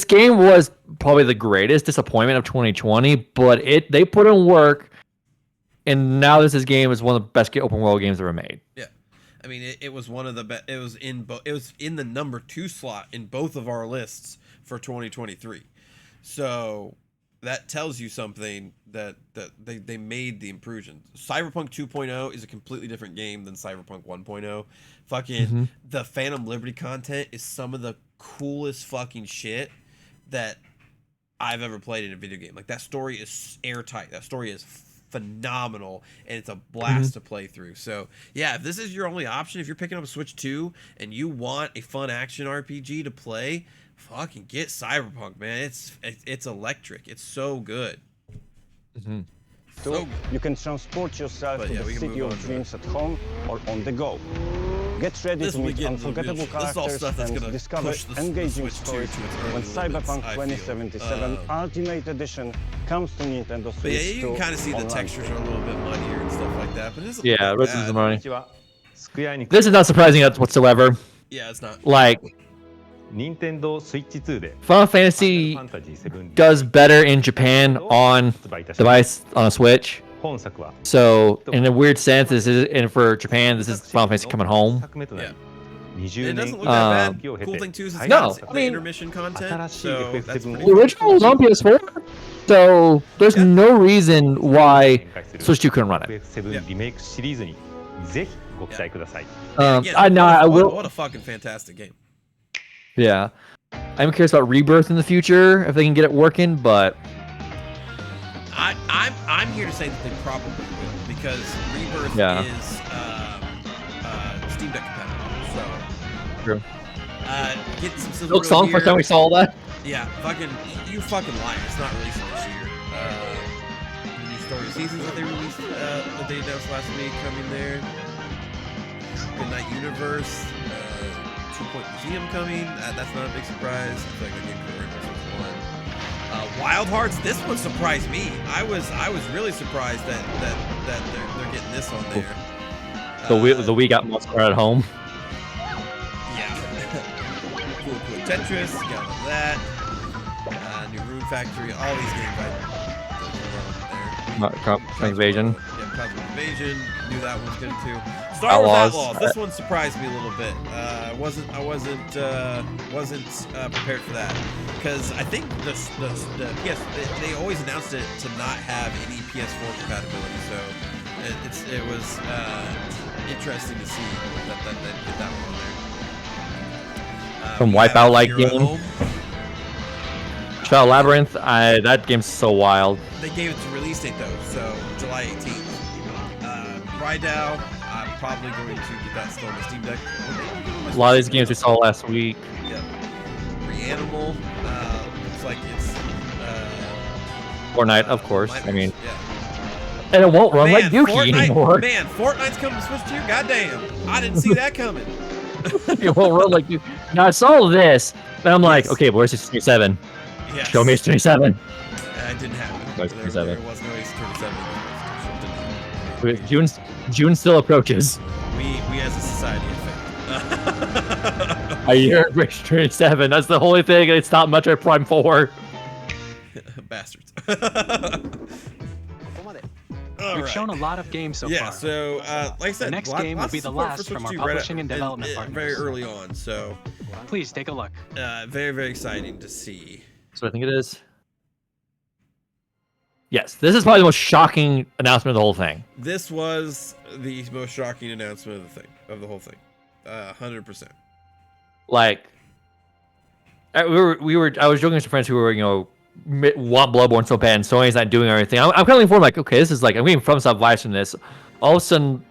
game was probably the greatest disappointment of 2020, but they put in work, and now this game is one of the best open world games ever made. Yeah. I mean, it was one of the best. It was in the number 2 slot in both of our lists for 2023. So that tells you something that they made the improvements. Cyberpunk 2.0 is a completely different game than Cyberpunk 1.0. Fucking the Phantom Liberty content is some of the coolest fucking shit that I've ever played in a video game. Like, that story is airtight. That story is phenomenal, and it's a blast to play through. So yeah, if this is your only option, if you're picking up a Switch 2 and you want a fun action RPG to play, fucking get Cyberpunk, man. It's electric. It's so good. So you can transport yourself to the city of dreams at home or on the go. Get ready to meet unforgettable characters and discover engaging stories when Cyberpunk 2077 Ultimate Edition comes to Nintendo Switch 2. But yeah, you can kind of see the textures are a little bit muddier and stuff like that. But it's This is not surprising whatsoever. Yeah, it's not. Like, Final Fantasy does better in Japan on device on a Switch. So, in a weird sense, and for Japan, this is Final Fantasy coming home. Yeah. It doesn't look that bad. Cool thing too is it's got the intermission content. So that's pretty the original was on PS4, so there's no reason why Switch 2 couldn't run it. I will. What a fucking fantastic game. Yeah, I'm curious about Rebirth in the future if they can get it working, but I'm here to say that they probably will because Rebirth is Steam Deck compatible. So true. Get some Silver Looks on first time we saw that. Yeah, you fucking liar. It's not releasing this year. The new Story of Seasons that they released that they announced last week coming there. Midnight Universe. 2 Point Museum coming. That's not a big surprise. I feel like I need one. Wild Hearts. This one surprised me. I was really surprised that they're getting this on there. The Wii got most at home. Yeah. Cool Tetris. Got all that. New Rune Factory. All these games. Cosmic Invasion. Yeah, Cosmic Invasion. Knew that one was good too. Star Wars Outlaws. This one surprised me a little bit. I wasn't prepared for that because I think the PS they always announced it to not have any PS4 compatibility. So it was interesting to see that get that one on there. Some Wipeout like game. Shadow Labyrinth. That game's so wild. They gave it to release date though, so July 18th. Rydao. I'm probably going to get that still on the Steam Deck. A lot of these games we saw last week. Yep. Reanimal. Looks like it's Fortnite, of course. I mean, and it won't run like Yuki anymore. Man, Fortnite's coming to Switch 2. Goddamn, I didn't see that coming. It won't run like Yuki. Now I saw this, and I'm like, okay, but where's Ace 27? Yes. Show me Ace 27. It didn't happen. There was no Ace 27. June still approaches. We as a society have failed. A year of Ace 27. That's the only thing. It's not Metroid Prime 4. Bastards. We've shown a lot of games so far. Yeah, so like I said, the next game will be the last from our publishing and development partners. Very early on, so please take a look. Very, very exciting to see. So I think it is. Yes, this is probably the most shocking announcement of the whole thing. This was the most shocking announcement of the whole thing. 100%. Like, I was joking with some friends who were, want Bloodborne so bad, and Sony's not doing everything. I'm kind of looking forward, like, okay, this is like, I'm getting FromSoft vibes from this. All of a sudden,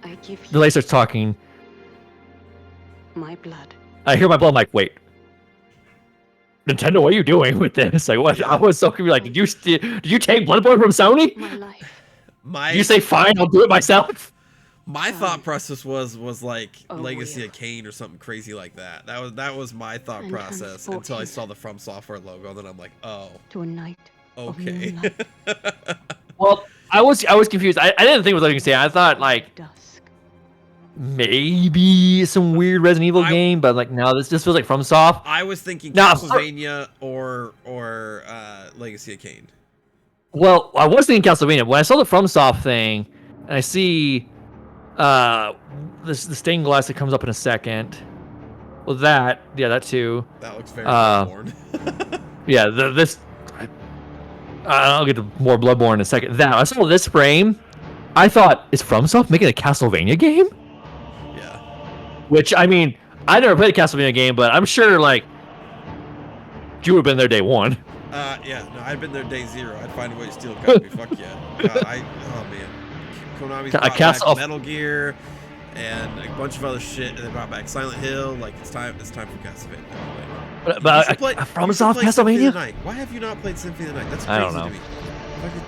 the lady starts talking. My blood. I hear my blood, I'm like, wait. Nintendo, what are you doing with this? Like, what? I was so confused. Like, did you take Bloodborne from Sony? My life. Did you say, fine, I'll do it myself? My thought process was like Legacy of Kain or something crazy like that. That was my thought process until I saw the From Software logo. Then I'm like, oh. To a night. Okay. Well, I was confused. I didn't think it was Legacy. I thought like maybe some weird Resident Evil game, but like no, this just feels like FromSoft. I was thinking Castlevania or Legacy of Kain. Well, I was thinking Castlevania. When I saw the FromSoft thing, and I see the stained glass that comes up in a second. Well, that too. That looks very Bloodborne. Yeah, I'll get to more Bloodborne in a second. That I saw this frame. I thought, is FromSoft making a Castlevania game? Yeah. Which, I mean, I never played a Castlevania game, but I'm sure, like, you would have been there day one. Yeah, no, I'd been there day zero. I'd find a way to steal a copy. Fuck yeah. God, oh, man. Konami's brought back Metal Gear and a bunch of other shit, and they brought back Silent Hill. Like, it's time for Castlevania. But FromSoft Castlevania? Why have you not played Symphony of the Night? That's I crazy don't know. to me.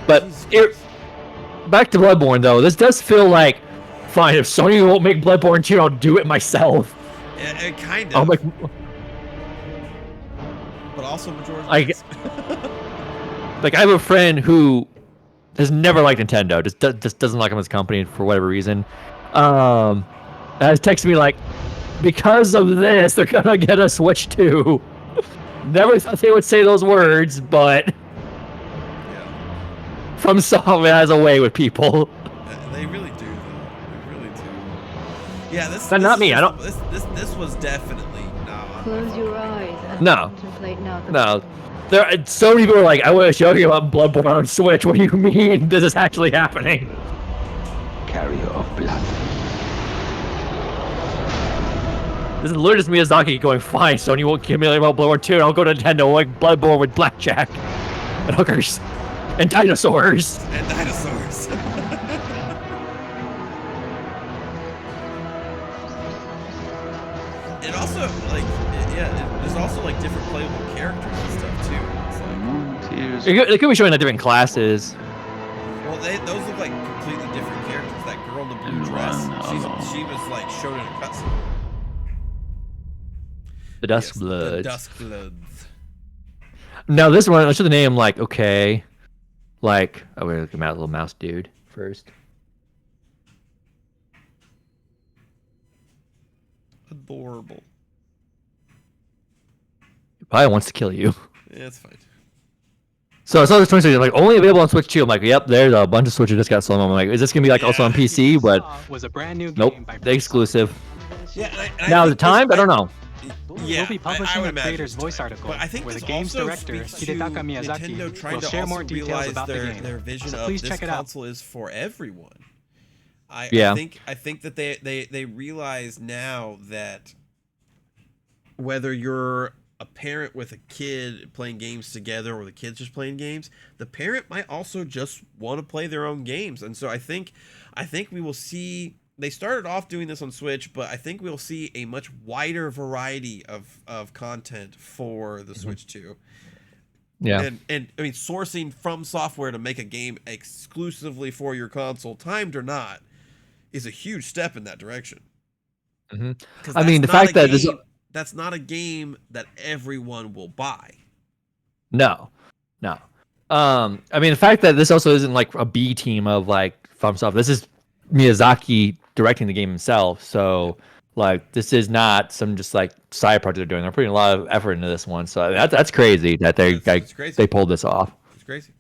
But back to Bloodborne though, this does feel like, fine, if Sony won't make Bloodborne 2, I'll do it myself. Yeah, it kind of. Like, but also Majora's Mask. Like I have a friend who has never liked Nintendo, just doesn't like them as a company for whatever reason. Has texted me like, because of this, they're gonna get a Switch 2. Never thought they would say those words, but From Software has a way with people. They really do, though. They really do. Yeah, this. But not me. I don't. This was definitely Close your eyes and No. contemplate now the No. There are so many people are like, I want to show you about Bloodborne on Switch. What do you mean this is actually happening? Carrier of blood. This is literally just Miyazaki going, fine, Sony won't give me about Bloodborne 2, and I'll go to Nintendo like Bloodborne with blackjack and hookers and dinosaurs. And dinosaurs. It also there's also like different playable characters and stuff too. It's like, They could be showing like different classes. well, those look like completely different characters. That girl in the blue dress, she was like shown in a cutscene. The Duskbloods. The Duskbloods. Now this one, let's show the name. Like, okay, like, oh wait, look at that little mouse dude first. Adorable. He probably wants to kill you. Yeah, it's fine. So I saw this 26, like only available on Switch 2. I'm like, yep, there's a bunch of Switches just got sold. I'm like, is this gonna be like also on PC? But Was a brand new nope, game by they exclusive. Yeah. Now the time, I don't know. Yeah, we'll be publishing would the imagine creator's it's voice time. article, But I think where the this game's also director, speaks Hidetaka to Miyazaki, Nintendo trying will to share also more details realize about the game. their vision So of please this check it out. console is for everyone. I think that they realize now that whether you're a parent with a kid playing games together or the kid's just playing games, the parent might also just want to play their own games. And so I think we will see, they started off doing this on Switch, but I think we'll see a much wider variety of content for the Switch 2. Yeah. And I mean, sourcing from software to make a game exclusively for your console, timed or not, is a huge step in that direction. Mm-hmm. I mean, the fact that that's not a game that everyone will buy. No. I mean, the fact that this also isn't like a B team of like FromSoft. This is Miyazaki directing the game himself. So like, this is not some just like side project they're doing. They're putting a lot of effort into this one. So that's crazy that they pulled this off. It's crazy.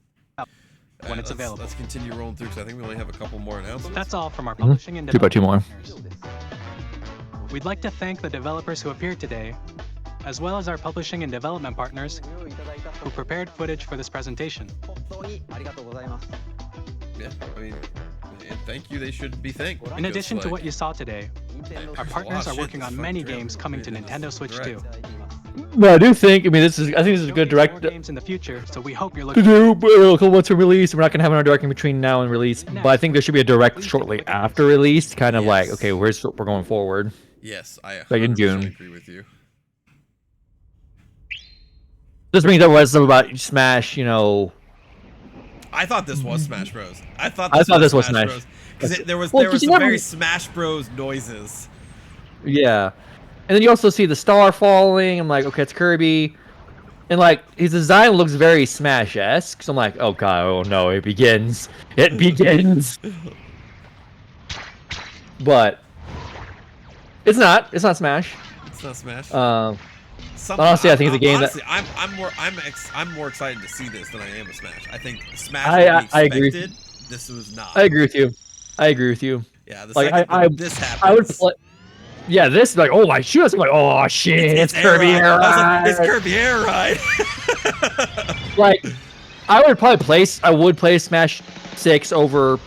When it's available. Let's continue rolling through because I think we only have a couple more announcements. That's all from our publishing and Two more. partners. We'd like to thank the developers who appeared today, as well as our publishing and development partners who prepared footage for this presentation. Yeah, I mean, thank you. They should be thanked. In addition to like, what you saw today, our partners are working on many games coming to Nintendo Switch 2. No, I do think. I mean, I think this is a good direct. More games in the future, so we hope you're To looking. do a couple months to release. We're not gonna have another direct in between now and release, but I think there should be a direct shortly after release, kind of like, okay, we're going forward. Yes, I like in June. agree with you. This brings up what's about Smash. You know, I thought this was Smash Bros. I thought this was Smash. Because there was some very Smash Bros noises. Yeah, and then you also see the star falling. I'm like, okay, it's Kirby, and like his design looks very Smash-esque. So I'm like, oh god, oh no, it begins. It begins. But it's not. It's not Smash. It's not Smash. Honestly, I think it's a game honestly, that I'm more excited to see this than I am a Smash. I think Smash. I agree with you. This was not. I agree with you. Yeah, the like second this happens. I would play. Yeah, this like, oh my shoot! I'm like, oh shit, it's Kirby Air Ride. It's Kirby Air Ride. Like, I would play Smash 6 over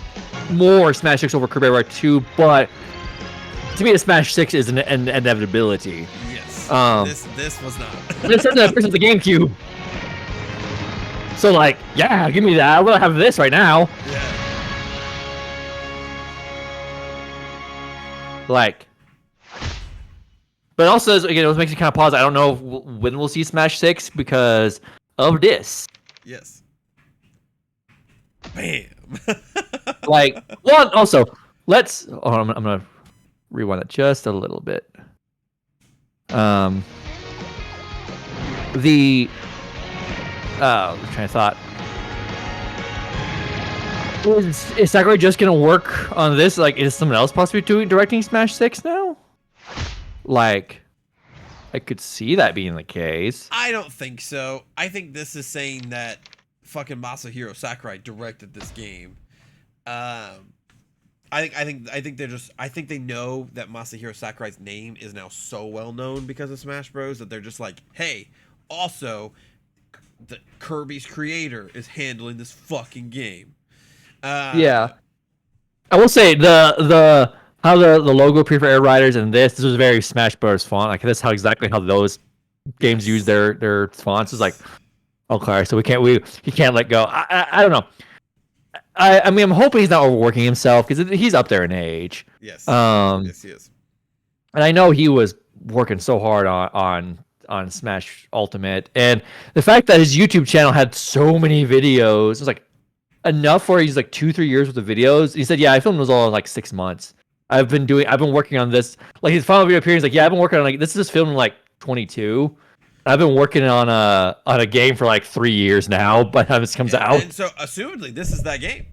Kirby Air Ride 2, but to me, the Smash 6 is an inevitability. Yes. This was not. This is the GameCube. So like, yeah, give me that. I will have this right now. Yeah. Like, but also, again, it makes me kind of pause. I don't know when we'll see Smash 6 because of this. Yes. Bam. Like, one, also, let's, I'm going to rewind it just a little bit. I'm trying to thought. Is Sakurai just going to work on this? Like, is someone else possibly directing Smash 6 now? Like, I could see that being the case. I don't think so. I think this is saying that fucking Masahiro Sakurai directed this game. I think they know that Masahiro Sakurai's name is now so well known because of Smash Bros. That they're just like, hey, also, the Kirby's creator is handling this fucking game. Yeah, I will say the how the logo appeared for Air Riders and this was very Smash Bros. Font. Like that's how exactly how those games use their fonts. It's like, okay, so he can't let go. I don't know. I mean, I'm hoping he's not overworking himself because he's up there in age. Yes. Yes, he is. And I know he was working so hard on Smash Ultimate, and the fact that his YouTube channel had so many videos, it was like enough where he's like 2-3 years worth of videos. He said, "Yeah, I filmed those all in like 6 months. I've been working on this." Like his final video appearance, like, "Yeah, I've been working on like this is filmed in like 22. I've been working on a game for like 3 years now. By the time this comes out, and so assumedly this is that game.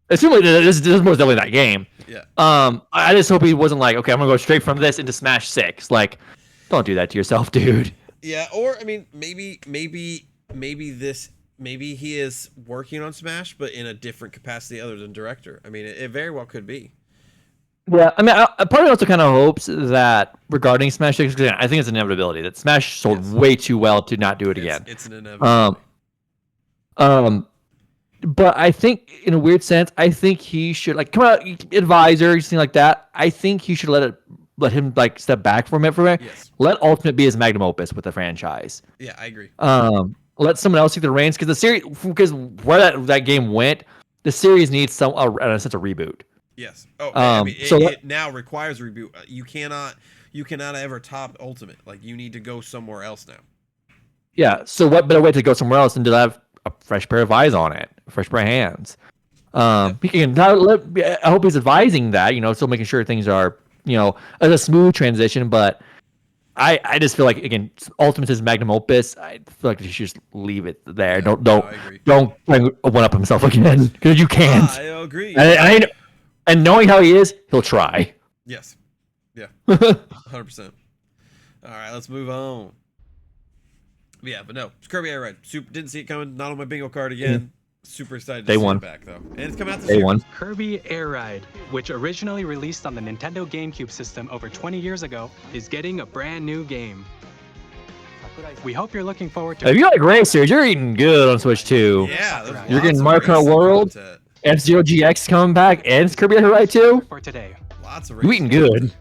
Assumedly this is most definitely that game. Yeah. I just hope he wasn't like, okay, I'm gonna go straight from this into Smash 6. Like, don't do that to yourself, dude. Yeah, or I mean, maybe he is working on Smash, but in a different capacity other than director. I mean, it very well could be. Yeah, I mean, part of me also kind of hopes that regarding Smash 6, I think it's an inevitability that Smash sold way too well to not do it again. It's an inevitability. But I think, in a weird sense, I think he should like come out, advisor, something like that. I think he should let him like step back from it for a minute. Yes. Let Ultimate be his magnum opus with the franchise. Yeah, I agree. Let someone else take the reins because where that game went, the series needs in a sense a reboot. Yes. Oh, I mean, so it now requires a reboot. You cannot ever top Ultimate. Like you need to go somewhere else now. Yeah. So what better way to go somewhere else than to have a fresh pair of eyes on it, a fresh pair of hands? He can. I hope he's advising that. Still making sure things are as a smooth transition. But I just feel like again, Ultimate is magnum opus. I feel like he should just leave it there. Yeah, Don't one up himself again because you can't. I agree. And knowing how he is, he'll try. Yes. Yeah. 100%. All right, let's move on. Yeah, but no, it's Kirby Air Ride. Didn't see it coming. Not on my bingo card again. Super excited to see it back though, and it's coming out this year. Kirby Air Ride, which originally released on the Nintendo GameCube system over 20 years ago, is getting a brand new game. We hope you're looking forward to. If you like racers, you're eating good on Switch 2. Yeah, you're getting Mario Kart World, F-Zero GX coming back, and it's Kirby Air Ride 2. For today, lots of you eating good.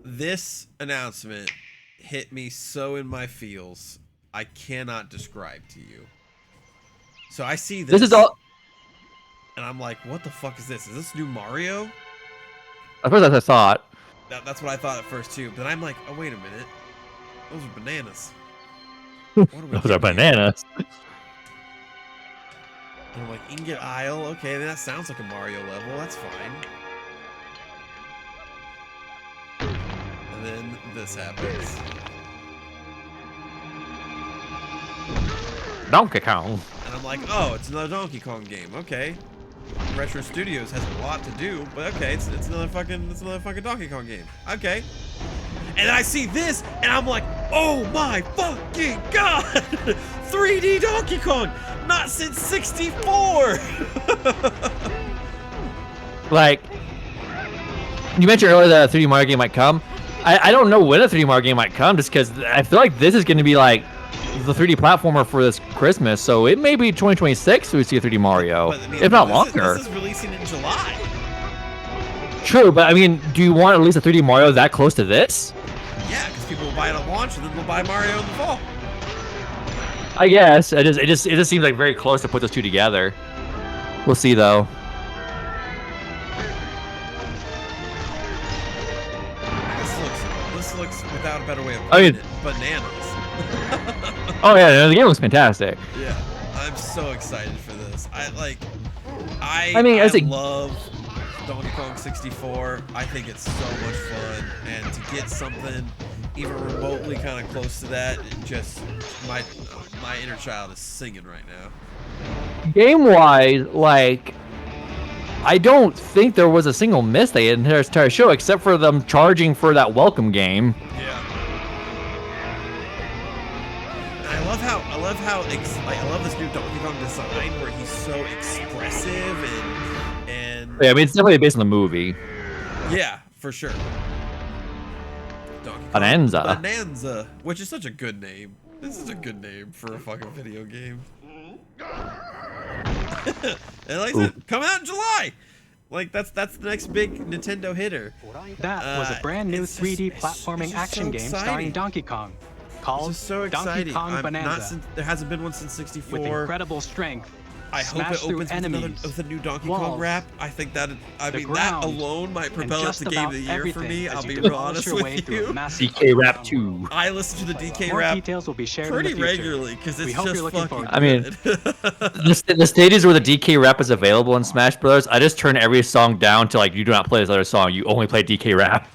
This announcement hit me so in my feels, I cannot describe to you. So I see this. This is all, and I'm like, what the fuck is this? Is this new Mario? At first, I thought. That's what I thought at first too. But I'm like, oh wait a minute, those are bananas. Those are bananas. And I'm like, Ingot Isle. Okay, that sounds like a Mario level. That's fine. And then this happens. Donkey Kong. And I'm like, oh, it's another Donkey Kong game. Okay. Retro Studios has a lot to do, but okay, it's another fucking Donkey Kong game. Okay. And then I see this, and I'm like, oh my fucking god! 3D Donkey Kong! Not since 64! Like, you mentioned earlier that a 3D Mario game might come. I don't know when a 3D Mario game might come, just because I feel like this is going to be like the 3D platformer for this Christmas, so it may be 2026 we see a 3D Mario, but, I mean, if not longer. This is releasing in July. True, but I mean, do you want at least a 3D Mario that close to this? Yeah, because people will buy it at launch, and then they'll buy Mario in the fall. I guess it just seems like very close to put those two together. We'll see though. This looks without a better way of putting it, bananas. Oh yeah, the game looks fantastic. Yeah, I'm so excited for this. I love Donkey Kong 64. I think it's so much fun, and to get something even remotely kind of close to that, it just my inner child is singing right now. Game-wise, like, I don't think there was a single miss they had in their entire show, except for them charging for that welcome game. Yeah. I love how I love this new Donkey Kong design where he's so expressive and Yeah, I mean, it's definitely based on the movie. yeah, for sure. Donkey Kong Bonanza, which is such a good name. This is a good name for a fucking video game. And like I said, come out in July. Like that's the next big Nintendo hitter. That was a brand new 3D platforming action game starring Donkey Kong, called Donkey Kong Bonanza. There hasn't been one since 64. With incredible strength. I hope it opens with a new Donkey Kong rap. I think that that alone might propel it to Game of the Year for me. I'll be real honest with you. DK Rap 2. I listen to the DK More rap details will be shared pretty in the future. regularly because it's We hope just you're looking fucking forward I mean, good. the stages where the DK Rap is available in Smash Bros. I just turn every song down to like you do not play this other song. You only play DK Rap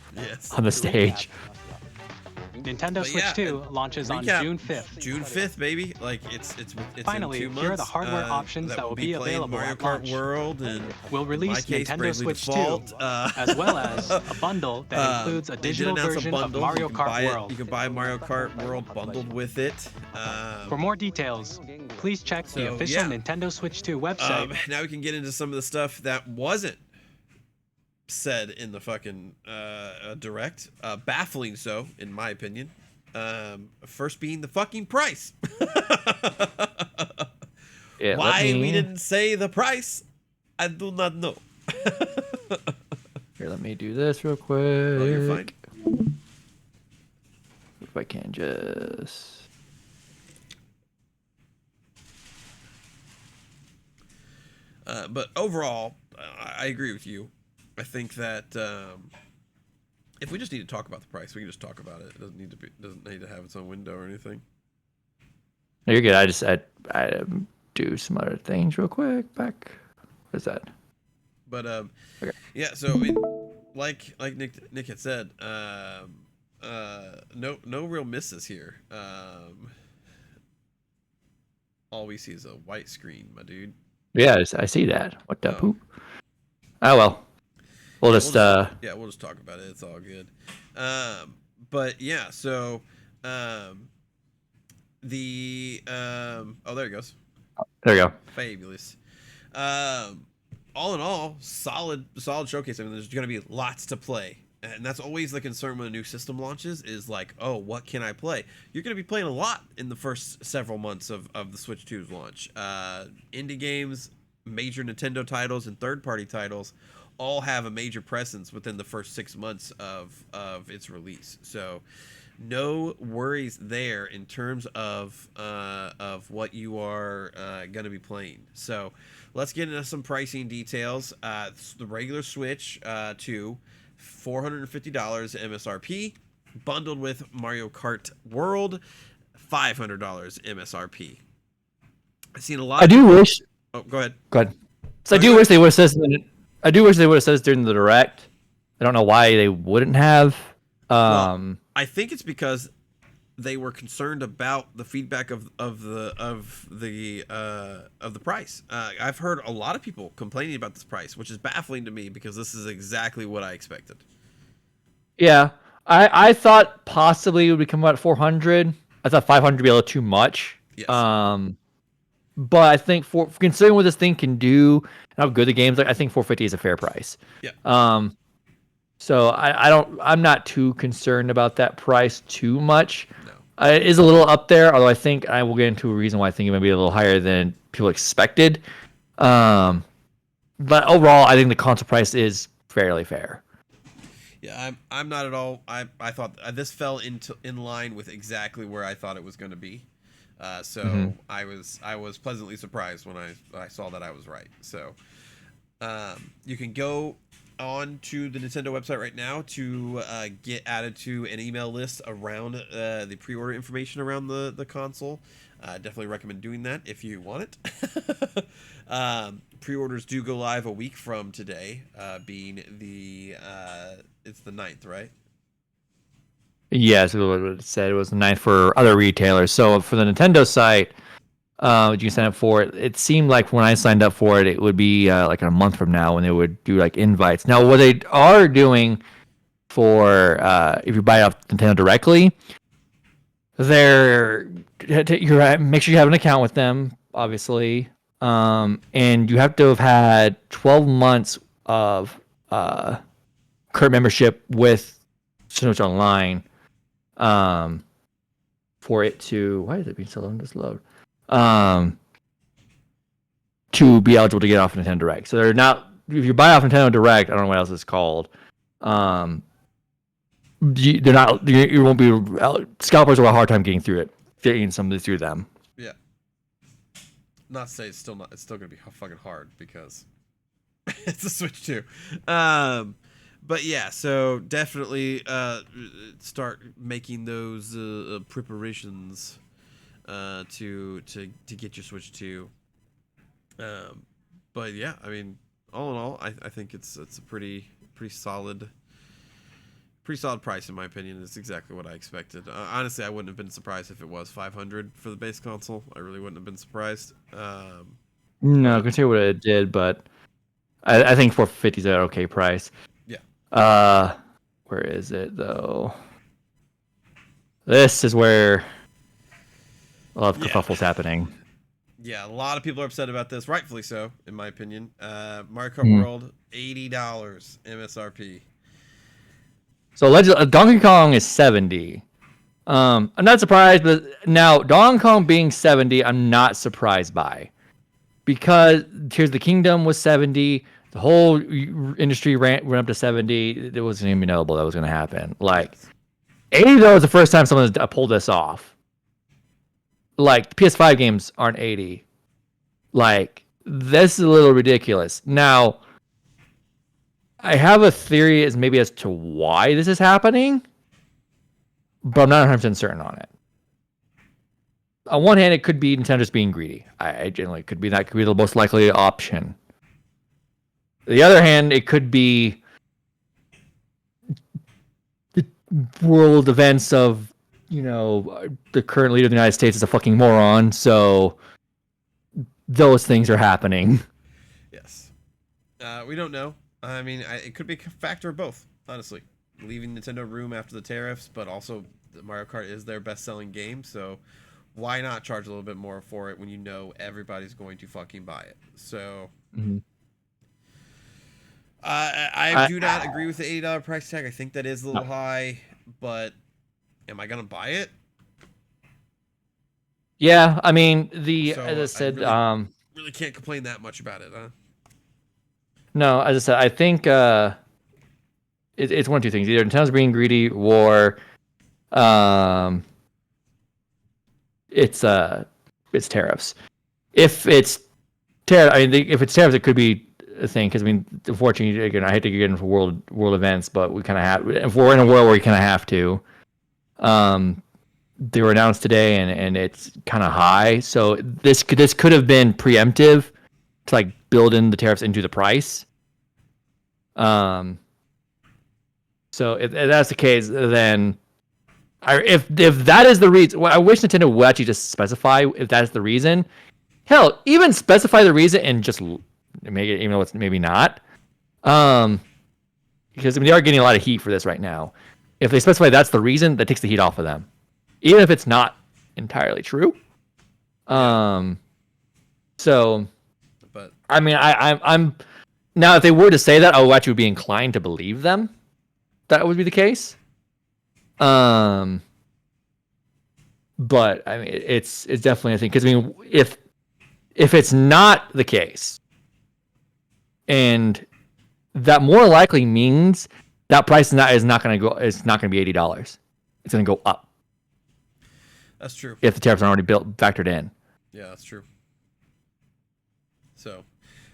on the stage. Nintendo Switch 2 launches on June 5th. June 5th, baby. Like it's Finally, in 2 months. here are the hardware options that will be available Mario at Kart launch. World and We'll release case, Nintendo Bravely Switch 2, Default, as well as a bundle that includes a they did digital announce a version of bundle. Mario You can buy Kart it- World. You can buy Mario Kart World bundled with it. For more details, please check the So, official yeah. Nintendo Switch 2 website. Now we can get into some of the stuff that wasn't said in the fucking direct. Baffling so, in my opinion. First being the fucking price. Yeah, Why we didn't say the price, I do not know. Here, let me do this real quick. Oh, you're fine. If I can just. But overall, I agree with you. I think that if we just need to talk about the price, we can just talk about it. It doesn't need to have its own window or anything. No, you're good. I do some other things real quick. Back. What is that? But Okay. yeah. So I mean, like Nick had said, no real misses here. All we see is a white screen, my dude. Yeah, I see that. What the poop? Oh well. We'll just we'll just talk about it. It's all good. But yeah, so oh, there it goes. There you go. Fabulous. All in all, solid showcase. I mean, there's going to be lots to play, and that's always the concern when a new system launches. Is like, oh, what can I play? You're going to be playing a lot in the first several months of the Switch 2's launch. Indie games, major Nintendo titles, and third-party titles all have a major presence within the first 6 months of its release. So no worries there in terms of what you are going to be playing. So let's get into some pricing details. The regular Switch 2, $450 MSRP, bundled with Mario Kart World, $500 MSRP. I've seen a lot. I do wish. Oh, go ahead. Go ahead. So I do wish they would have said. I do wish they would have said this during the direct. I don't know why they wouldn't have. Well, I think it's because they were concerned about the feedback of the price. I've heard a lot of people complaining about this price, which is baffling to me because this is exactly what I expected. Yeah, I thought possibly it would come out at 400. I thought 500 would be a little too much. Yes. But I think for considering what this thing can do and how good the game's like, I think 450 is a fair price. Yeah. So I'm not too concerned about that price too much. No. It is a little up there, although I think I will get into a reason why I think it might be a little higher than people expected. But overall, I think the console price is fairly fair. Yeah, I'm not at all. I thought this fell in line with exactly where I thought it was going to be. So I was pleasantly surprised when I saw that I was right. So you can go on to the Nintendo website right now to get added to an email list around the pre-order information around the console. I definitely recommend doing that if you want it. Pre-orders do go live a week from today, being it's the 9th, right? Yes, what it said. It was the 9th for other retailers. So for the Nintendo site, you can sign up for it. It seemed like when I signed up for it, it would be like a month from now when they would do like invites. Now, what they are doing for if you buy it off Nintendo directly, you make sure you have an account with them, obviously, and you have to have had 12 months of current membership with Switch Online for it to. Why is it being so long to load? To be eligible to get off Nintendo Direct. So they're not. If you buy off Nintendo Direct, I don't know what else it's called. They're not. You won't be. Scalpers will have a hard time getting through it, getting somebody through them. Yeah. Not to say it's still gonna be fucking hard because it's a Switch 2. But yeah, so definitely start making those preparations to get your Switch 2. But yeah, I mean, all in all, I think it's a pretty solid price in my opinion. It's exactly what I expected. Honestly, I wouldn't have been surprised if it was $500 for the base console. I really wouldn't have been surprised. No, I can tell you what it did, but I think $450 is an okay price. Yeah. Where is it though? This is where a lot of kerfuffle's happening. Yeah, a lot of people are upset about this, rightfully so, in my opinion. Mario Kart World, $80 MSRP. So Donkey Kong is $70. I'm not surprised, but now Donkey Kong being $70, I'm not surprised by, because Tears of the Kingdom was $70. The whole industry went up to $70. It wasn't even knowable that was going to happen. Like $80 was the first time someone pulled this off. Like PS5 games aren't $80. Like this is a little ridiculous. Now, I have a theory as to why this is happening, but I'm not 100% certain on it. On one hand, it could be Nintendo just being greedy. I generally could be that could be the most likely option. The other hand, it could be the world events of, the current leader of the United States is a fucking moron, so those things are happening. Yes. We don't know. I mean, it could be a factor of both, honestly. Leaving Nintendo room after the tariffs, but also Mario Kart is their best-selling game, so why not charge a little bit more for it when you know everybody's going to fucking buy it? So, I do not agree with the $80 price tag. I think that is a little high, but am I going to buy it? Yeah, I mean, as I said, really can't complain that much about it, huh? No, as I said, I think it's one of two things. Either Nintendo's being greedy, or it's tariffs. If it's tariffs, it could be a thing. Because unfortunately, again, I hate to get into world events, but we kind of have. If we're in a world where we kind of have to, they were announced today, and it's kind of high. So this could have been preemptive to build in the tariffs into the price. So if that's the case, then if that is the reason, I wish Nintendo would actually just specify if that's the reason. Hell, even specify the reason and just make it, even though it's maybe not. Because they are getting a lot of heat for this right now. If they specify that's the reason, that takes the heat off of them, even if it's not entirely true. So. But I mean, I'm now if they were to say that, I would actually be inclined to believe them. That would be the case. But I mean, it's definitely a thing, because if it's not the case, and that more likely means that price is not going to go. It's not going to be $80. It's going to go up. That's true. If the tariffs are already factored in. Yeah, that's true. So,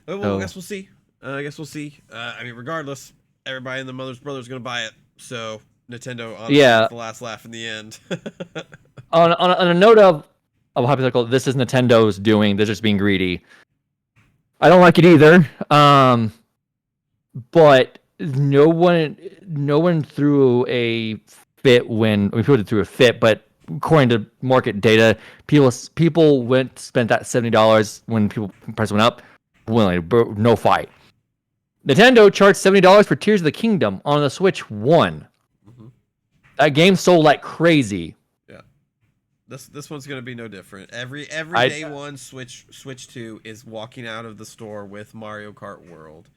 well, I guess we'll see. I mean, regardless, everybody and the mother's brother is going to buy it. So Nintendo, honestly, is the last laugh in the end. on a note of of hypothetical. This is Nintendo's doing. They're just being greedy. I don't like it either. But no one threw a fit when people did threw a fit, but according to market data, people spent that $70 when price went up, willingly, no fight. Nintendo charged $70 for Tears of the Kingdom on the Switch 1. Mm-hmm. That game sold like crazy. Yeah, this one's gonna be no different. Every day one Switch 2 is walking out of the store with Mario Kart World.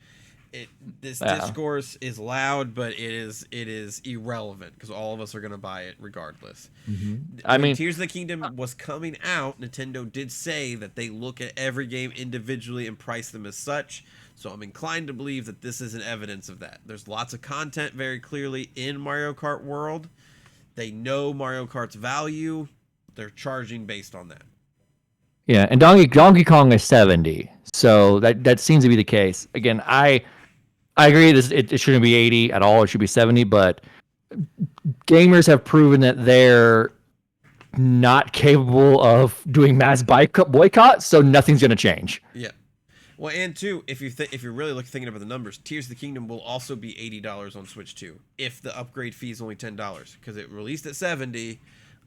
This discourse is loud, but it is irrelevant because all of us are gonna buy it regardless. Mm-hmm. When Tears of the Kingdom was coming out, Nintendo did say that they look at every game individually and price them as such. So I'm inclined to believe that this is an evidence of that. There's lots of content very clearly in Mario Kart World. They know Mario Kart's value. They're charging based on that. Yeah, and Donkey Kong is 70, so that seems to be the case. Again, I agree. It shouldn't be 80 at all. It should be 70. But gamers have proven that they're not capable of doing mass boycott, so nothing's going to change. Yeah. Well, and two, if you're really thinking about the numbers, Tears of the Kingdom will also be $80 on Switch 2 if the upgrade fee is only $10 because it released at 70.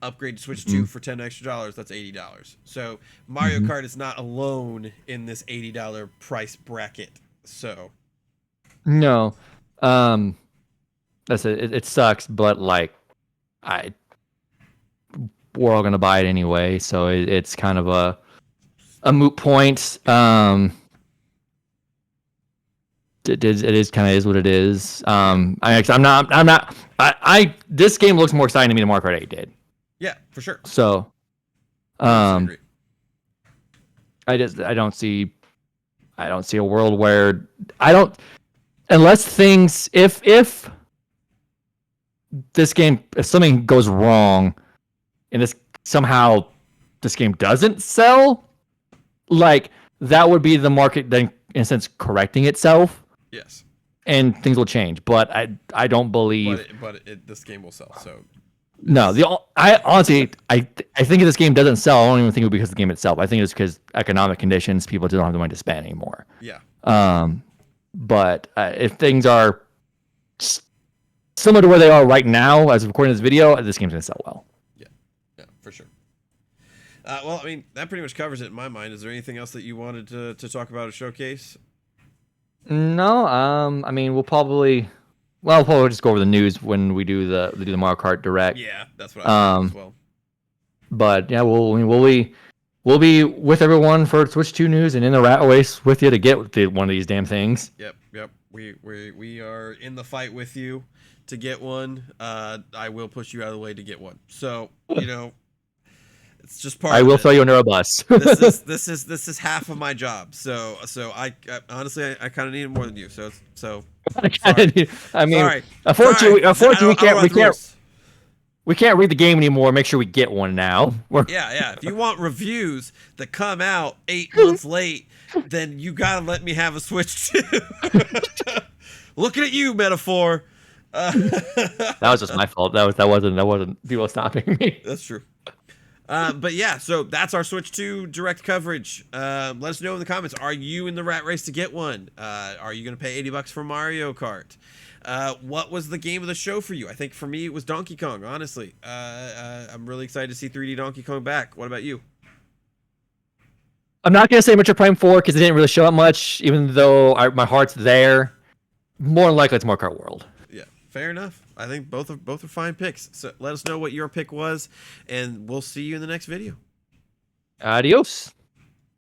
Upgrade to Switch 2 for $10 extra, that's $80. So Mario Kart is not alone in this $80 price bracket. So no, that's it. It sucks, but like we're all gonna buy it anyway, so it's kind of a moot point. It is kind of is what it is. This game looks more exciting to me than Mario Kart 8 did. Yeah, for sure. So, I don't see a world where if this game, if something goes wrong and this game doesn't sell, like that would be the market then in a sense correcting itself. Yes. And things will change, but I don't believe. But this game will sell. So. No, I honestly think if this game doesn't sell, I don't even think it would be because of the game itself. I think it's because economic conditions, people don't have the money to spend anymore. Yeah. But if things are similar to where they are right now, as of recording this video, this game's gonna sell well. Yeah, for sure. Well, I mean, that pretty much covers it in my mind. Is there anything else that you wanted to talk about at Showcase? No, I mean, we'll probably just go over the news when we do the Mario Kart Direct. Yeah, that's what I think as well. But yeah, we'll be with everyone for Switch 2 news and in the rat race with you to get one of these damn things. Yep. We are in the fight with you to get one. I will push you out of the way to get one. So it's just part. I will throw you under a bus. This is half of my job. So I honestly I kind of need it more than you. So I mean, sorry. Unfortunately, we can't read the game anymore. Make sure we get one now. Yeah. If you want reviews that come out 8 months late, then you gotta let me have a Switch 2. Looking at you, Metaphor. That was just my fault. That wasn't people stopping me. That's true. But yeah, so that's our Switch 2 direct coverage. Let us know in the comments. Are you in the rat race to get one? Are you going to pay $80 for Mario Kart? What was the game of the show for you? I think for me it was Donkey Kong, honestly. I'm really excited to see 3D Donkey Kong back. What about you? I'm not going to say Metroid Prime 4 because it didn't really show up much, even though my heart's there. More likely it's Mario Kart World. Yeah, fair enough. I think both are fine picks. So let us know what your pick was, and we'll see you in the next video. Adios.